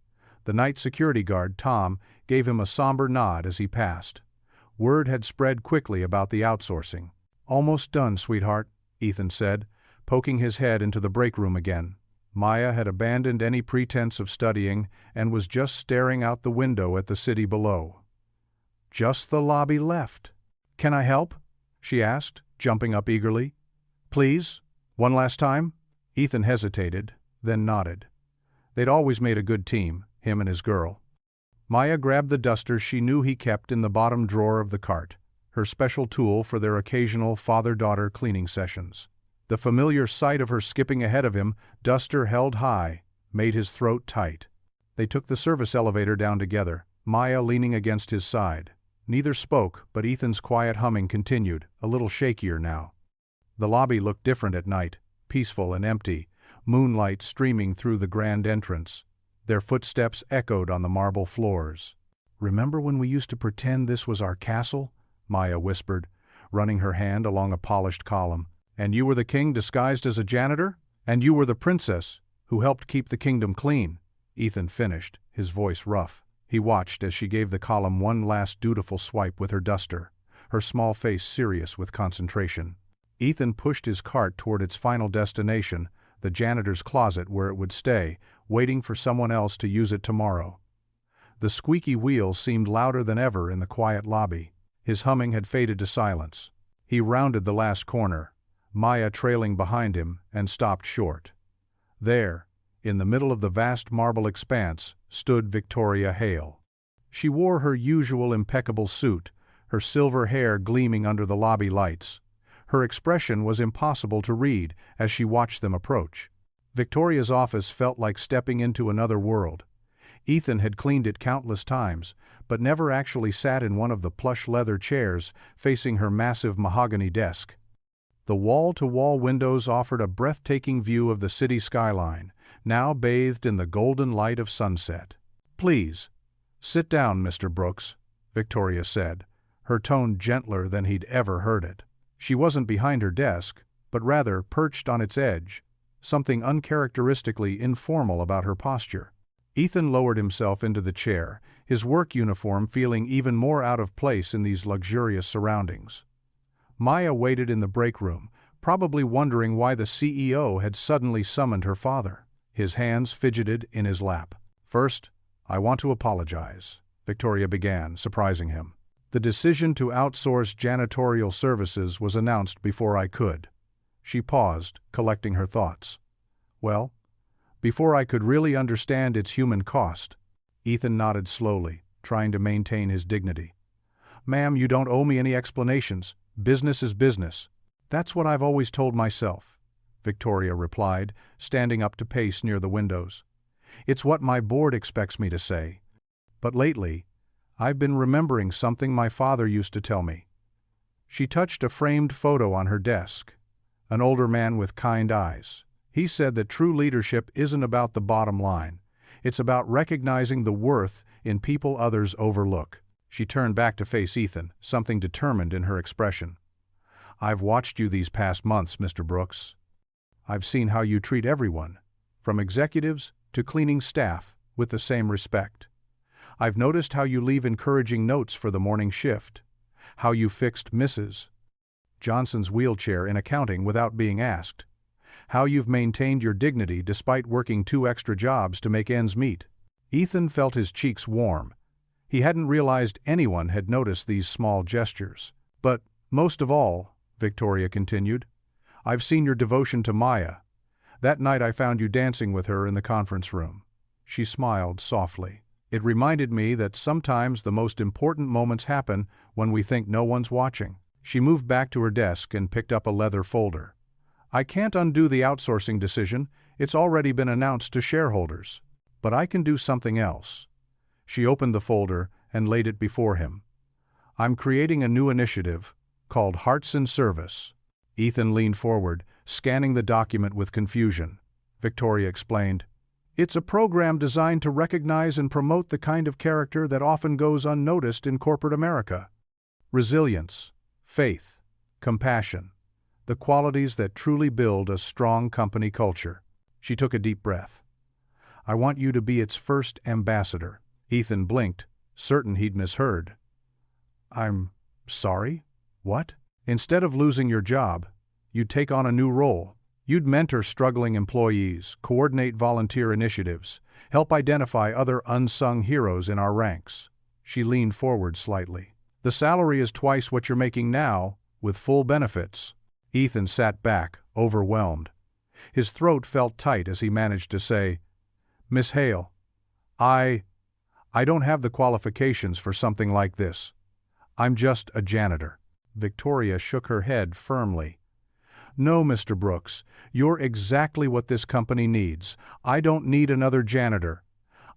Speaker 1: The night security guard, Tom, gave him a somber nod as he passed. Word had spread quickly about the outsourcing. "Almost done, sweetheart," Ethan said, poking his head into the break room again. Maya had abandoned any pretense of studying and was just staring out the window at the city below. "Just the lobby left. Can I help?" she asked, jumping up eagerly. "Please? One last time?" Ethan hesitated, then nodded. They'd always made a good team, him and his girl. Maya grabbed the duster she knew he kept in the bottom drawer of the cart, her special tool for their occasional father-daughter cleaning sessions. The familiar sight of her skipping ahead of him, duster held high, made his throat tight. They took the service elevator down together, Maya leaning against his side. Neither spoke, but Ethan's quiet humming continued, a little shakier now. The lobby looked different at night, peaceful and empty, moonlight streaming through the grand entrance. Their footsteps echoed on the marble floors. "Remember when we used to pretend this was our castle?" Maya whispered, running her hand along a polished column. "And you were the king disguised as a janitor? And you were the princess who helped keep the kingdom clean," Ethan finished, his voice rough. He watched as she gave the column one last dutiful swipe with her duster, her small face serious with concentration. Ethan pushed his cart toward its final destination, the janitor's closet where it would stay, waiting for someone else to use it tomorrow. The squeaky wheel seemed louder than ever in the quiet lobby. His humming had faded to silence. He rounded the last corner, Maya trailing behind him, and stopped short. There, in the middle of the vast marble expanse, stood Victoria Hale. She wore her usual impeccable suit, her silver hair gleaming under the lobby lights. Her expression was impossible to read as she watched them approach. Victoria's office felt like stepping into another world. Ethan had cleaned it countless times, but never actually sat in one of the plush leather chairs facing her massive mahogany desk. The wall-to-wall windows offered a breathtaking view of the city skyline, now bathed in the golden light of sunset. "Please, sit down, Mr. Brooks," Victoria said, her tone gentler than he'd ever heard it. She wasn't behind her desk, but rather perched on its edge, something uncharacteristically informal about her posture. Ethan lowered himself into the chair, his work uniform feeling even more out of place in these luxurious surroundings. Maya waited in the break room, probably wondering why the CEO had suddenly summoned her father. His hands fidgeted in his lap. "First, I want to apologize," Victoria began, surprising him. "The decision to outsource janitorial services was announced before I could." She paused, collecting her thoughts. "Well, before I could really understand its human cost." Ethan nodded slowly, trying to maintain his dignity. "Ma'am, you don't owe me any explanations. Business is business." That's what I've always told myself, Victoria replied, standing up to pace near the windows. It's what my board expects me to say. But lately, I've been remembering something my father used to tell me. She touched a framed photo on her desk. An older man with kind eyes. He said that true leadership isn't about the bottom line. It's about recognizing the worth in people others overlook. She turned back to face Ethan, something determined in her expression. I've watched you these past months, Mr. Brooks. I've seen how you treat everyone, from executives to cleaning staff, with the same respect. I've noticed how you leave encouraging notes for the morning shift, how you fixed Mrs. Johnson's wheelchair in accounting without being asked, how you've maintained your dignity despite working 2 extra jobs to make ends meet. Ethan felt his cheeks warm. He hadn't realized anyone had noticed these small gestures. But, most of all, Victoria continued, I've seen your devotion to Maya. That night I found you dancing with her in the conference room. She smiled softly. It reminded me that sometimes the most important moments happen when we think no one's watching. She moved back to her desk and picked up a leather folder. I can't undo the outsourcing decision. It's already been announced to shareholders. But I can do something else. She opened the folder and laid it before him. I'm creating a new initiative called Hearts in Service. Ethan leaned forward, scanning the document with confusion. Victoria explained, It's a program designed to recognize and promote the kind of character that often goes unnoticed in corporate America. Resilience, faith, compassion, the qualities that truly build a strong company culture. She took a deep breath. I want you to be its first ambassador. Ethan blinked, certain he'd misheard. I'm sorry? What? Instead of losing your job, you'd take on a new role. You'd mentor struggling employees, coordinate volunteer initiatives, help identify other unsung heroes in our ranks. She leaned forward slightly. The salary is twice what you're making now, with full benefits. Ethan sat back, overwhelmed. His throat felt tight as he managed to say, Miss Hale, I don't have the qualifications for something like this. I'm just a janitor. Victoria shook her head firmly. No, Mr. Brooks, you're exactly what this company needs. I don't need another janitor.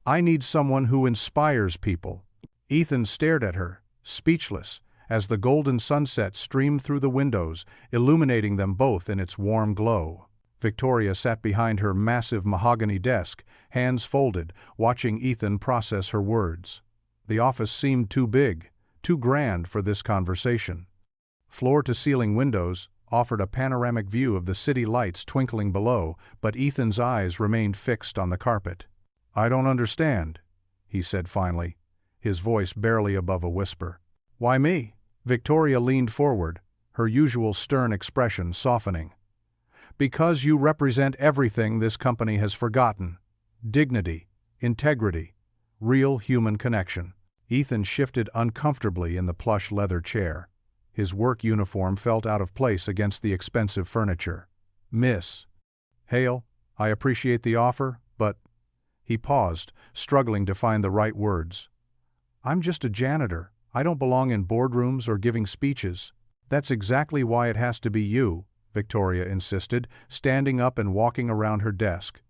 Speaker 1: I need someone who inspires people. Ethan stared at her, speechless, as the golden sunset streamed through the windows, illuminating them both in its warm glow. Victoria sat behind her massive mahogany desk, hands folded, watching Ethan process her words. The office seemed too big, too grand for this conversation. Floor-to-ceiling windows offered a panoramic view of the city lights twinkling below, but Ethan's eyes remained fixed on the carpet. I don't understand, he said finally, his voice barely above a whisper. Why me? Victoria leaned forward, her usual stern expression softening. Because you represent everything this company has forgotten. Dignity, integrity, real human connection. Ethan shifted uncomfortably in the plush leather chair. His work uniform felt out of place against the expensive furniture. Miss Hale, I appreciate the offer, but... He paused, struggling to find the right words. I'm just a janitor. I don't belong in boardrooms or giving speeches. That's exactly why it has to be you, Victoria insisted, standing up and walking around her desk.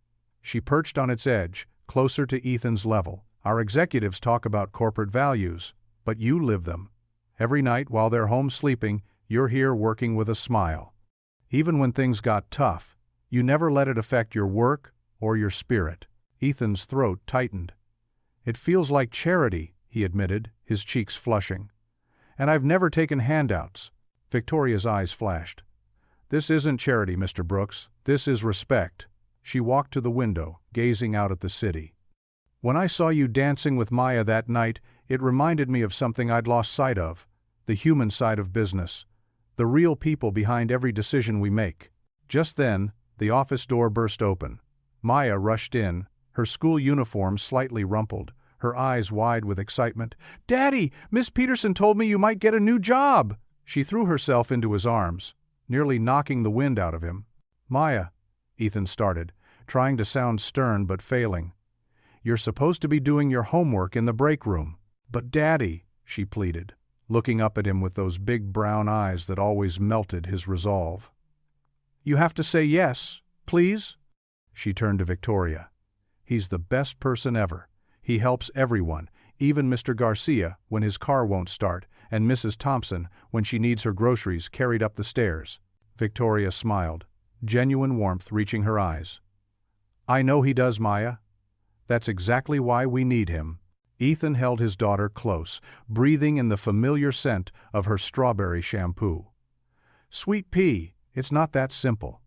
Speaker 1: She perched on its edge, closer to Ethan's level. Our executives talk about corporate values, but you live them. Every night while they're home sleeping, you're here working with a smile. Even when things got tough, you never let it affect your work or your spirit. Ethan's throat tightened. It feels like charity, he admitted, his cheeks flushing. And I've never taken handouts. Victoria's eyes flashed. This isn't charity, Mr. Brooks. This is respect. She walked to the window, gazing out at the city. When I saw you dancing with Maya that night, it reminded me of something I'd lost sight of, the human side of business, the real people behind every decision we make. Just then, the office door burst open. Maya rushed in, her school uniform slightly rumpled, her eyes wide with excitement. Daddy, Miss Peterson told me you might get a new job. She threw herself into his arms, nearly knocking the wind out of him. Maya, Ethan started, trying to sound stern but failing. You're supposed to be doing your homework in the break room. But Daddy, she pleaded. looking up at him with those big brown eyes that always melted his resolve. "You have to say yes, please?" She turned to Victoria. "He's the best person ever. He helps everyone, even Mr. Garcia when his car won't start, and Mrs. Thompson when she needs her groceries carried up the stairs." Victoria smiled, genuine warmth reaching her eyes. "I know he does, Maya. That's exactly why we need him." Ethan held his daughter close, breathing in the familiar scent of her strawberry shampoo. "Sweet pea, it's not that simple.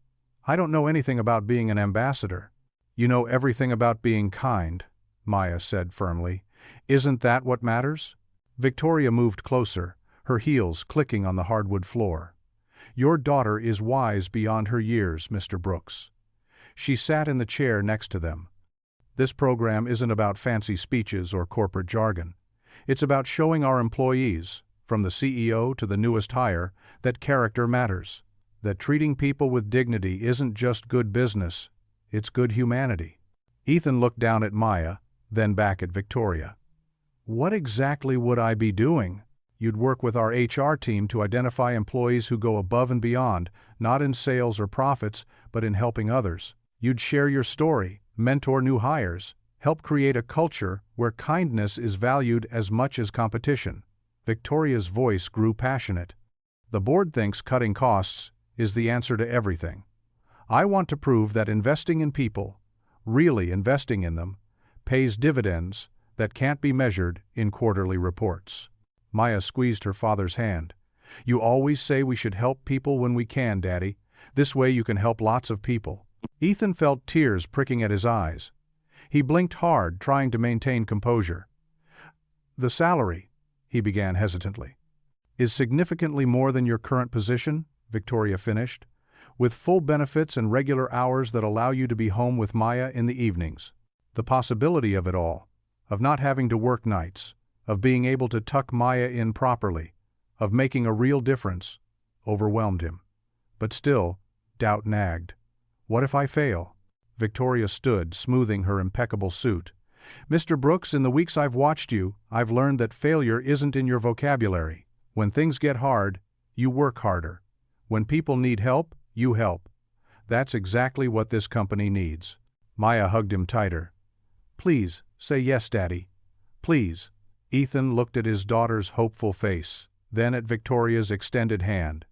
Speaker 1: I don't know anything about being an ambassador." "You know everything about being kind," Maya said firmly. "Isn't that what matters?" Victoria moved closer, her heels clicking on the hardwood floor. "Your daughter is wise beyond her years, Mr. Brooks." She sat in the chair next to them. "This program isn't about fancy speeches or corporate jargon. It's about showing our employees, from the CEO to the newest hire, that character matters. That treating people with dignity isn't just good business, it's good humanity." Ethan looked down at Maya, then back at Victoria. "What exactly would I be doing?" "You'd work with our HR team to identify employees who go above and beyond, not in sales or profits, but in helping others. You'd share your story, mentor new hires, help create a culture where kindness is valued as much as competition." Victoria's voice grew passionate. "The board thinks cutting costs is the answer to everything. I want to prove that investing in people, really investing in them, pays dividends that can't be measured in quarterly reports." Maya squeezed her father's hand. "You always say we should help people when we can, Daddy. This way you can help lots of people." Ethan felt tears pricking at his eyes. He blinked hard, trying to maintain composure. "The salary," he began hesitantly, "is significantly more than your current position," Victoria finished, "with full benefits and regular hours that allow you to be home with Maya in the evenings. The possibility of it all, of not having to work nights, of being able to tuck Maya in properly, of making a real difference, overwhelmed him. But still, doubt nagged. What if I fail? Victoria stood, smoothing her impeccable suit. Mr. Brooks, in the weeks I've watched you, I've learned that failure isn't in your vocabulary. When things get hard, you work harder. When people need help, you help. That's exactly what this company needs. Maya hugged him tighter. Please, say yes, Daddy. Please. Ethan looked at his daughter's hopeful face, then at Victoria's extended hand.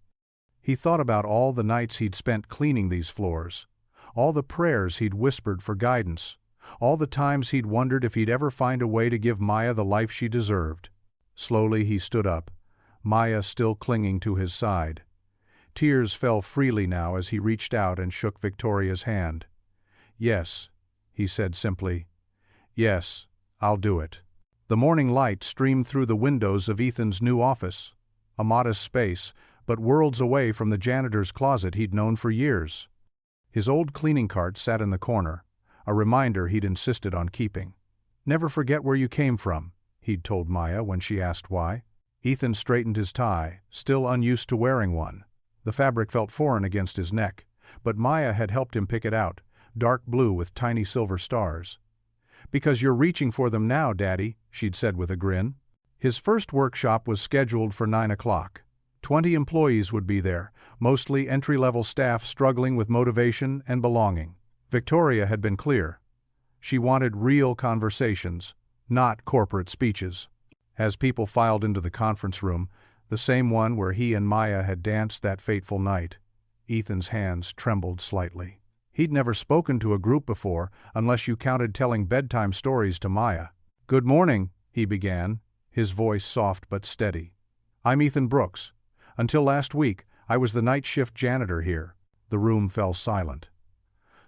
Speaker 1: He thought about all the nights he'd spent cleaning these floors, all the prayers he'd whispered for guidance, all the times he'd wondered if he'd ever find a way to give Maya the life she deserved. Slowly he stood up, Maya still clinging to his side. Tears fell freely now as he reached out and shook Victoria's hand. Yes, he said simply. Yes, I'll do it. The morning light streamed through the windows of Ethan's new office, a modest space, but worlds away from the janitor's closet he'd known for years. His old cleaning cart sat in the corner, a reminder he'd insisted on keeping. Never forget where you came from, he'd told Maya when she asked why. Ethan straightened his tie, still unused to wearing one. The fabric felt foreign against his neck, but Maya had helped him pick it out, dark blue with tiny silver stars. Because you're reaching for them now, Daddy, she'd said with a grin. His first workshop was scheduled for 9 o'clock. 20 employees would be there, mostly entry-level staff struggling with motivation and belonging. Victoria had been clear. She wanted real conversations, not corporate speeches. As people filed into the conference room, the same one where he and Maya had danced that fateful night, Ethan's hands trembled slightly. He'd never spoken to a group before, unless you counted telling bedtime stories to Maya. Good morning, he began, his voice soft but steady. I'm Ethan Brooks. Until last week, I was the night shift janitor here. The room fell silent.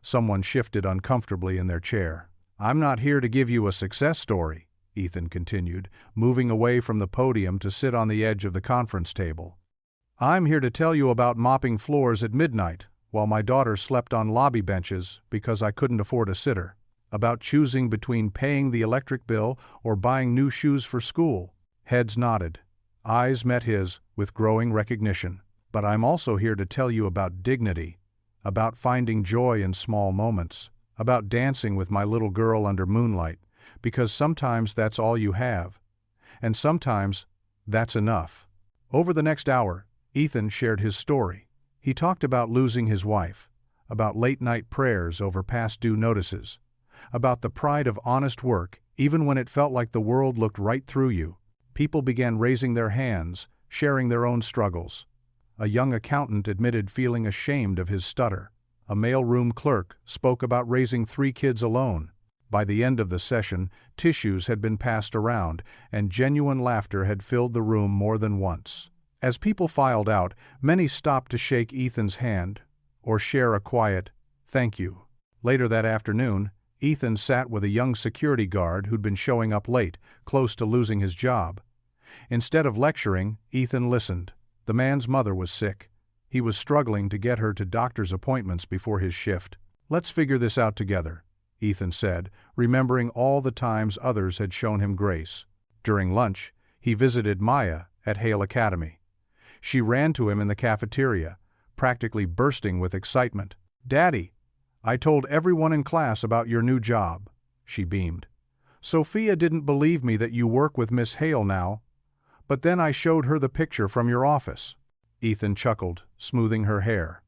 Speaker 1: Someone shifted uncomfortably in their chair. I'm not here to give you a success story, Ethan continued, moving away from the podium to sit on the edge of the conference table. I'm here to tell you about mopping floors at midnight, while my daughter slept on lobby benches because I couldn't afford a sitter. About choosing between paying the electric bill or buying new shoes for school. Heads nodded. Eyes met his with growing recognition. But I'm also here to tell you about dignity, about finding joy in small moments, about dancing with my little girl under moonlight, because sometimes that's all you have. And sometimes That's enough. Over the next hour, Ethan shared his story. He talked about losing his wife, about late-night prayers over past due notices, about the pride of honest work even when it felt like the world looked right through you. People began raising their hands, sharing their own struggles. A young accountant admitted feeling ashamed of his stutter. A mailroom clerk spoke about raising 3 kids alone. By the end of the session, tissues had been passed around, and genuine laughter had filled the room more than once. As people filed out, many stopped to shake Ethan's hand, or share a quiet, "Thank you." Later that afternoon, Ethan sat with a young security guard who'd been showing up late, close to losing his job. Instead of lecturing, Ethan listened. The man's mother was sick. He was struggling to get her to doctor's appointments before his shift. "Let's figure this out together," Ethan said, remembering all the times others had shown him grace. During lunch, he visited Maya at Hale Academy. She ran to him in the cafeteria, practically bursting with excitement. "Daddy, I told everyone in class about your new job," she beamed. "Sophia didn't believe me that you work with Miss Hale now, but then I showed her the picture from your office." Ethan chuckled, smoothing her hair.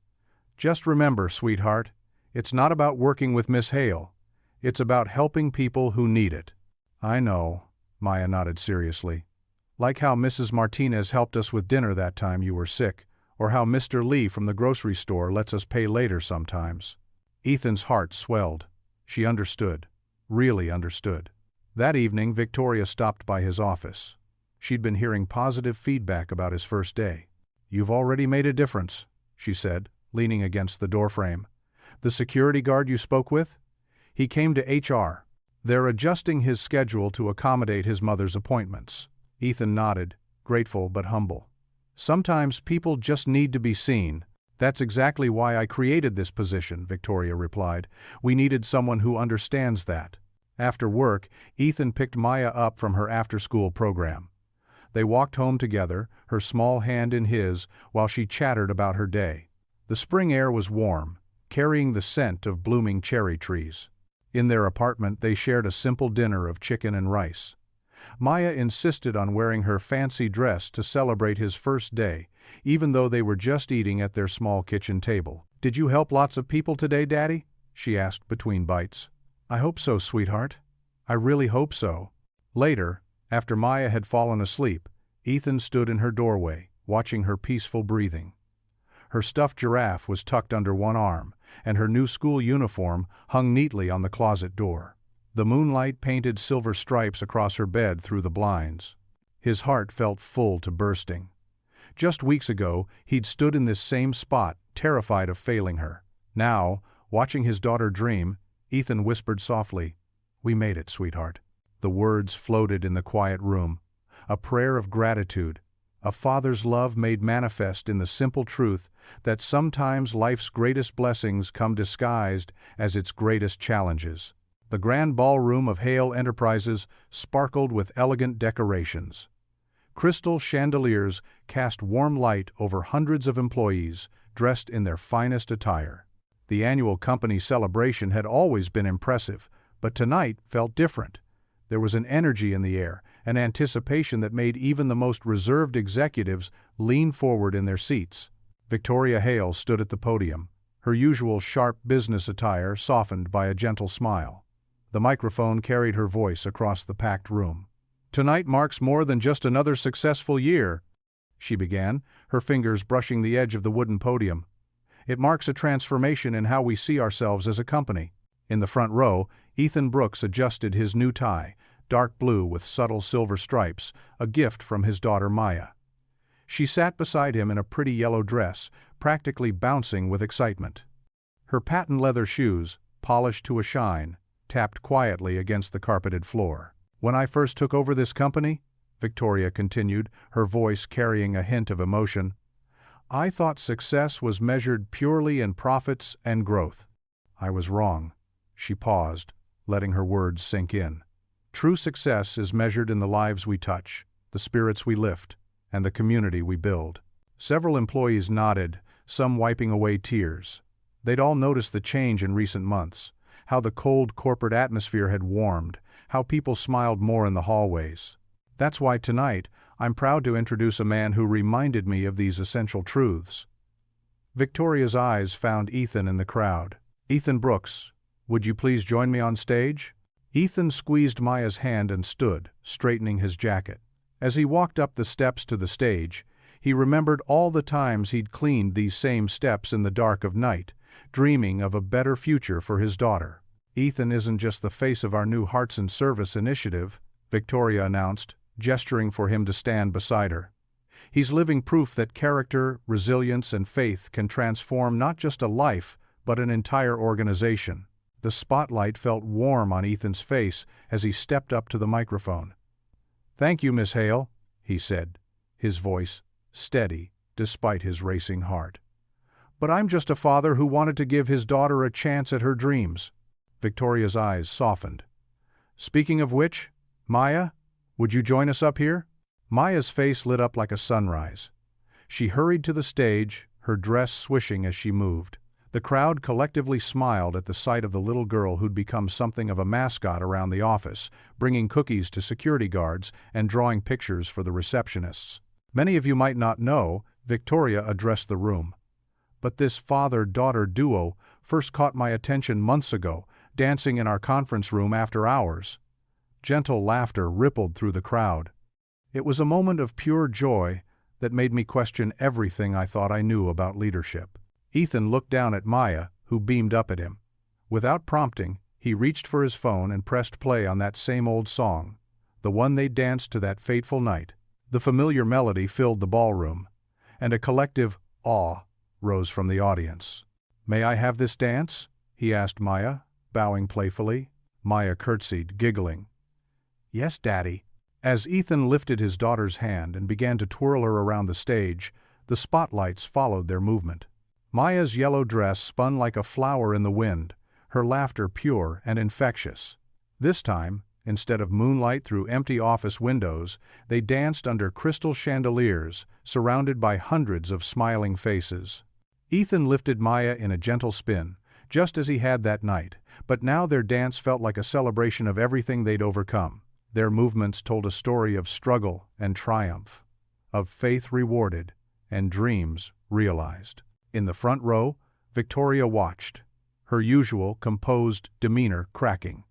Speaker 1: "Just remember, sweetheart, it's not about working with Miss Hale. It's about helping people who need it." "I know," Maya nodded seriously. "Like how Mrs. Martinez helped us with dinner that time you were sick, or how Mr. Lee from the grocery store lets us pay later sometimes." Ethan's heart swelled. She understood. Really understood. That evening, Victoria stopped by his office. She'd been hearing positive feedback about his first day. "You've already made a difference," she said, leaning against the doorframe. "The security guard you spoke with? He came to HR. They're adjusting his schedule to accommodate his mother's appointments." Ethan nodded, grateful but humble. "Sometimes people just need to be seen. That's exactly why I created this position," Victoria replied. "We needed someone who understands that." After work, Ethan picked Maya up from her after-school program. They walked home together, her small hand in his, while she chattered about her day. The spring air was warm, carrying the scent of blooming cherry trees. In their apartment, they shared a simple dinner of chicken and rice. Maya insisted on wearing her fancy dress to celebrate his first day, even though they were just eating at their small kitchen table. "Did you help lots of people today, Daddy?" she asked between bites. "I hope so, sweetheart. I really hope so." Later, after Maya had fallen asleep, Ethan stood in her doorway, watching her peaceful breathing. Her stuffed giraffe was tucked under one arm, and her new school uniform hung neatly on the closet door. The moonlight painted silver stripes across her bed through the blinds. His heart felt full to bursting. Just weeks ago, he'd stood in this same spot, terrified of failing her. Now, watching his daughter dream, Ethan whispered softly, "We made it, sweetheart." The words floated in the quiet room, a prayer of gratitude, a father's love made manifest in the simple truth that sometimes life's greatest blessings come disguised as its greatest challenges. The grand ballroom of Hale Enterprises sparkled with elegant decorations. Crystal chandeliers cast warm light over hundreds of employees dressed in their finest attire. The annual company celebration had always been impressive, but tonight felt different. There was an energy in the air, an anticipation that made even the most reserved executives lean forward in their seats. Victoria Hale stood at the podium, her usual sharp business attire softened by a gentle smile. The microphone carried her voice across the packed room. "Tonight marks more than just another successful year," she began, her fingers brushing the edge of the wooden podium. "It marks a transformation in how we see ourselves as a company." In the front row, Ethan Brooks adjusted his new tie, dark blue with subtle silver stripes, a gift from his daughter Maya. She sat beside him in a pretty yellow dress, practically bouncing with excitement. Her patent leather shoes, polished to a shine, tapped quietly against the carpeted floor. "When I first took over this company," Victoria continued, her voice carrying a hint of emotion, "I thought success was measured purely in profits and growth. I was wrong." She paused, letting her words sink in. "True success is measured in the lives we touch, the spirits we lift, and the community we build." Several employees nodded, some wiping away tears. They'd all noticed the change in recent months, how the cold corporate atmosphere had warmed, how people smiled more in the hallways. That's why tonight, I'm proud to introduce a man who reminded me of these essential truths. Victoria's eyes found Ethan in the crowd. "Ethan Brooks, would you please join me on stage?" Ethan squeezed Maya's hand and stood, straightening his jacket. As he walked up the steps to the stage, he remembered all the times he'd cleaned these same steps in the dark of night, dreaming of a better future for his daughter. "Ethan isn't just the face of our new Hearts and Service initiative," Victoria announced, gesturing for him to stand beside her. "He's living proof that character, resilience, and faith can transform not just a life, but an entire organization." The spotlight felt warm on Ethan's face as he stepped up to the microphone. "Thank you, Miss Hale," he said, his voice steady despite his racing heart. "But I'm just a father who wanted to give his daughter a chance at her dreams." Victoria's eyes softened. "Speaking of which, Maya, would you join us up here?" Maya's face lit up like a sunrise. She hurried to the stage, her dress swishing as she moved. The crowd collectively smiled at the sight of the little girl who'd become something of a mascot around the office, bringing cookies to security guards and drawing pictures for the receptionists. "Many of you might not know," Victoria addressed the room, "but this father-daughter duo first caught my attention months ago, dancing in our conference room after hours." Gentle laughter rippled through the crowd. It was a moment of pure joy that made me question everything I thought I knew about leadership. Ethan looked down at Maya, who beamed up at him. Without prompting, he reached for his phone and pressed play on that same old song, the one they danced to that fateful night. The familiar melody filled the ballroom, and a collective awe rose from the audience. "May I have this dance?" he asked Maya, bowing playfully. Maya curtsied, giggling. "Yes, Daddy." As Ethan lifted his daughter's hand and began to twirl her around the stage, the spotlights followed their movement. Maya's yellow dress spun like a flower in the wind, her laughter pure and infectious. This time, instead of moonlight through empty office windows, they danced under crystal chandeliers, surrounded by hundreds of smiling faces. Ethan lifted Maya in a gentle spin, just as he had that night, but now their dance felt like a celebration of everything they'd overcome. Their movements told a story of struggle and triumph, of faith rewarded and dreams realized. In the front row, Victoria watched, her usual composed demeanor cracking.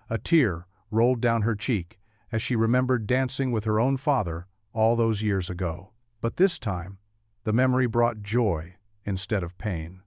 Speaker 1: A tear rolled down her cheek as she remembered dancing with her own father all those years ago. But this time, the memory brought joy instead of pain.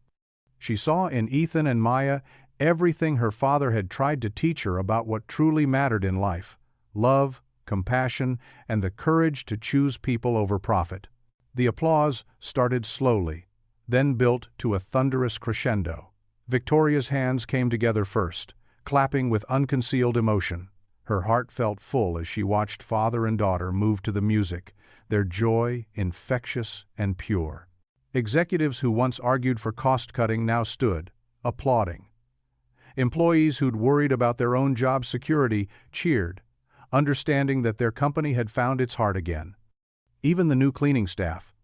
Speaker 1: She saw in Ethan and Maya everything her father had tried to teach her about what truly mattered in life: love, compassion, and the courage to choose people over profit. The applause started slowly, then built to a thunderous crescendo. Victoria's hands came together first, clapping with unconcealed emotion. Her heart felt full as she watched father and daughter move to the music, their joy infectious and pure. Executives who once argued for cost-cutting now stood, applauding. Employees who'd worried about their own job security cheered, understanding that their company had found its heart again. Even the new cleaning staff,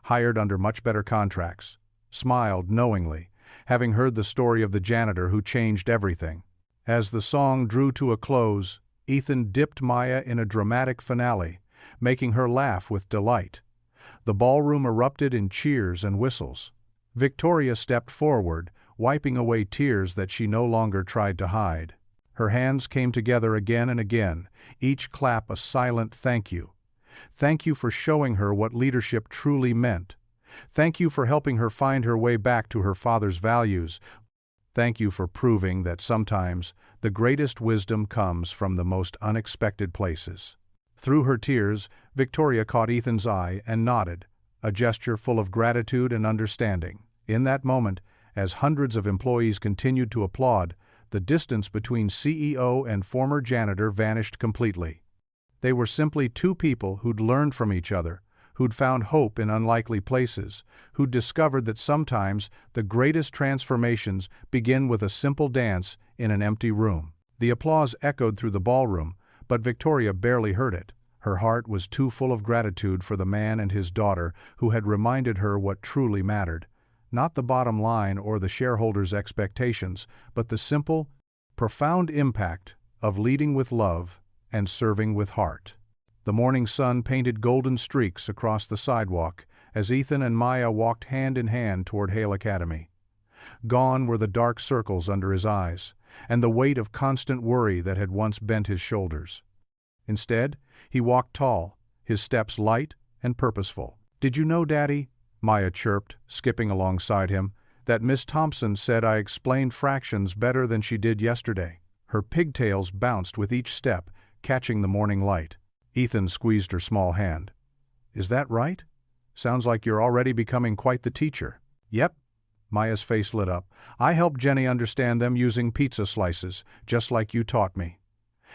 Speaker 1: hired under much better contracts, smiled knowingly, having heard the story of the janitor who changed everything. As the song drew to a close, Ethan dipped Maya in a dramatic finale, making her laugh with delight. The ballroom erupted in cheers and whistles. Victoria stepped forward, wiping away tears that she no longer tried to hide. Her hands came together again and again, each clap a silent thank you. Thank you for showing her what leadership truly meant. Thank you for helping her find her way back to her father's values. Thank you for proving that sometimes the greatest wisdom comes from the most unexpected places. Through her tears, Victoria caught Ethan's eye and nodded, a gesture full of gratitude and understanding. In that moment, as hundreds of employees continued to applaud, the distance between CEO and former janitor vanished completely. They were simply two people who'd learned from each other, who'd found hope in unlikely places, who'd discovered that sometimes the greatest transformations begin with a simple dance in an empty room. The applause echoed through the ballroom, but Victoria barely heard it. Her heart was too full of gratitude for the man and his daughter who had reminded her what truly mattered. Not the bottom line or the shareholders' expectations, but the simple, profound impact of leading with love and serving with heart. The morning sun painted golden streaks across the sidewalk as Ethan and Maya walked hand in hand toward Hale Academy. Gone were the dark circles under his eyes, and the weight of constant worry that had once bent his shoulders. Instead, he walked tall, his steps light and purposeful. "Did you know, Daddy," Maya chirped, skipping alongside him, "that Miss Thompson said I explained fractions better than she did yesterday?" Her pigtails bounced with each step, catching the morning light. Ethan squeezed her small hand. "Is that right? Sounds like you're already becoming quite the teacher." "Yep." Maya's face lit up. "I helped Jenny understand them using pizza slices, just like you taught me.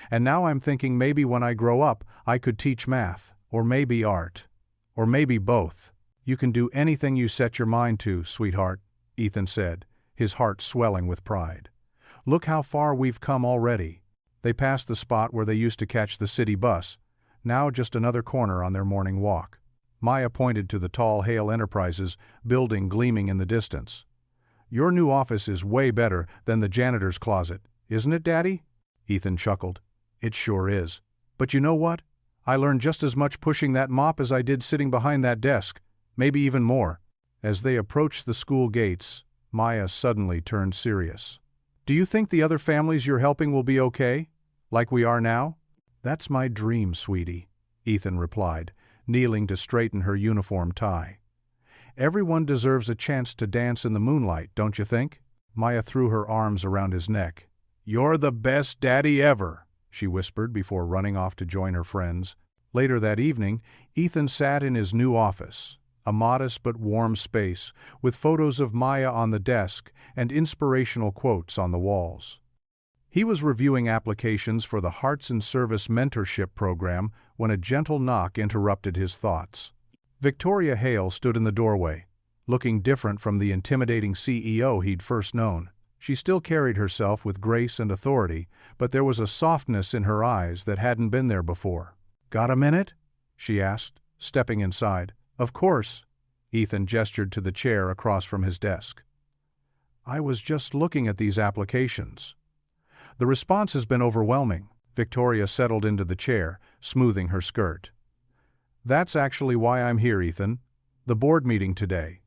Speaker 1: And now I'm thinking maybe when I grow up, I could teach math, or maybe art, or maybe both." "You can do anything you set your mind to, sweetheart," Ethan said, his heart swelling with pride. "Look how far we've come already." They passed the spot where they used to catch the city bus, now just another corner on their morning walk. Maya pointed to the tall Hale Enterprises building gleaming in the distance. "Your new office is way better than the janitor's closet, isn't it, Daddy?" Ethan chuckled. "It sure is. But you know what? I learned just as much pushing that mop as I did sitting behind that desk, maybe even more." As they approached the school gates, Maya suddenly turned serious. "Do you think the other families you're helping will be okay, like we are now?" "That's my dream, sweetie," Ethan replied, kneeling to straighten her uniform tie. "Everyone deserves a chance to dance in the moonlight, don't you think?" Maya threw her arms around his neck. "You're the best daddy ever," she whispered before running off to join her friends. Later that evening, Ethan sat in his new office, a modest but warm space, with photos of Maya on the desk and inspirational quotes on the walls. He was reviewing applications for the Hearts in Service Mentorship Program when a gentle knock interrupted his thoughts. Victoria Hale stood in the doorway, looking different from the intimidating CEO he'd first known. She still carried herself with grace and authority, but there was a softness in her eyes that hadn't been there before. "Got a minute?" she asked, stepping inside. "Of course." Ethan gestured to the chair across from his desk. "I was just looking at these applications. The response has been overwhelming." Victoria settled into the chair, smoothing her skirt. "That's actually why I'm here, Ethan. The board meeting today.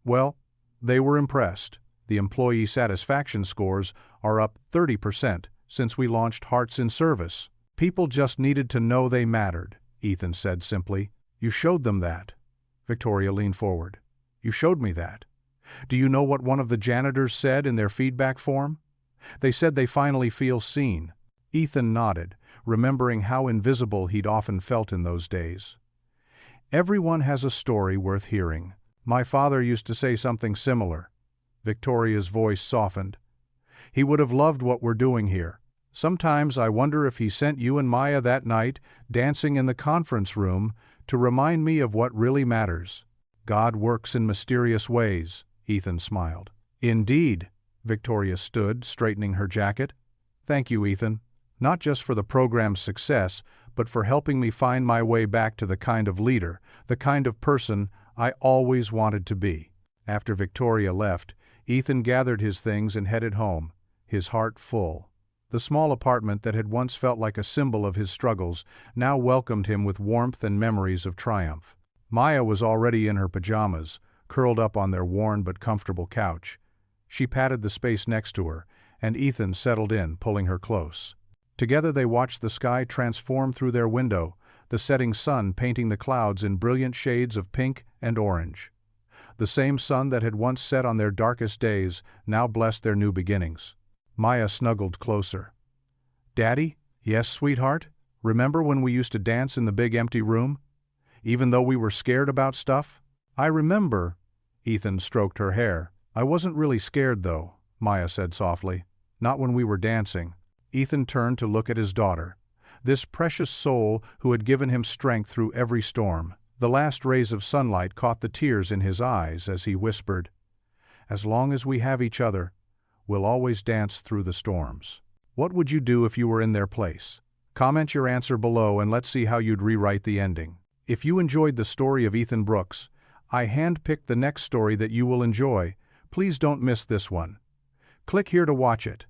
Speaker 1: Well, they were impressed. The employee satisfaction scores are up 30% since we launched Hearts in Service. People just needed to know they mattered," Ethan said simply. "You showed them that." Victoria leaned forward. "You showed me that. Do you know what one of the janitors said in their feedback form? They said they finally feel seen." Ethan nodded, remembering how invisible he'd often felt in those days. "Everyone has a story worth hearing. My father used to say something similar." Victoria's voice softened. "He would have loved what we're doing here. Sometimes I wonder if he sent you and Maya that night, dancing in the conference room, to remind me of what really matters." "God works in mysterious ways," Ethan smiled. "Indeed." Victoria stood, straightening her jacket. "Thank you, Ethan. Not just for the program's success, but for helping me find my way back to the kind of leader, the kind of person I always wanted to be." After Victoria left, Ethan gathered his things and headed home, his heart full. The small apartment that had once felt like a symbol of his struggles now welcomed him with warmth and memories of triumph. Maya was already in her pajamas, curled up on their worn but comfortable couch. She patted the space next to her, and Ethan settled in, pulling her close. Together they watched the sky transform through their window, the setting sun painting the clouds in brilliant shades of pink and orange. The same sun that had once set on their darkest days now blessed their new beginnings. Maya snuggled closer. "Daddy?" "Yes, sweetheart? Remember when we used to dance in the big empty room? Even though we were scared about stuff?" "I remember." Ethan stroked her hair. "I wasn't really scared, though," Maya said softly. "Not when we were dancing." Ethan turned to look at his daughter, this precious soul who had given him strength through every storm. The last rays of sunlight caught the tears in his eyes as he whispered, "As long as we have each other, we'll always dance through the storms." What would you do if you were in their place? Comment your answer below and let's see how you'd rewrite the ending. If you enjoyed the story of Ethan Brooks, I handpicked the next story that you will enjoy. Please don't miss this one. Click here to watch it.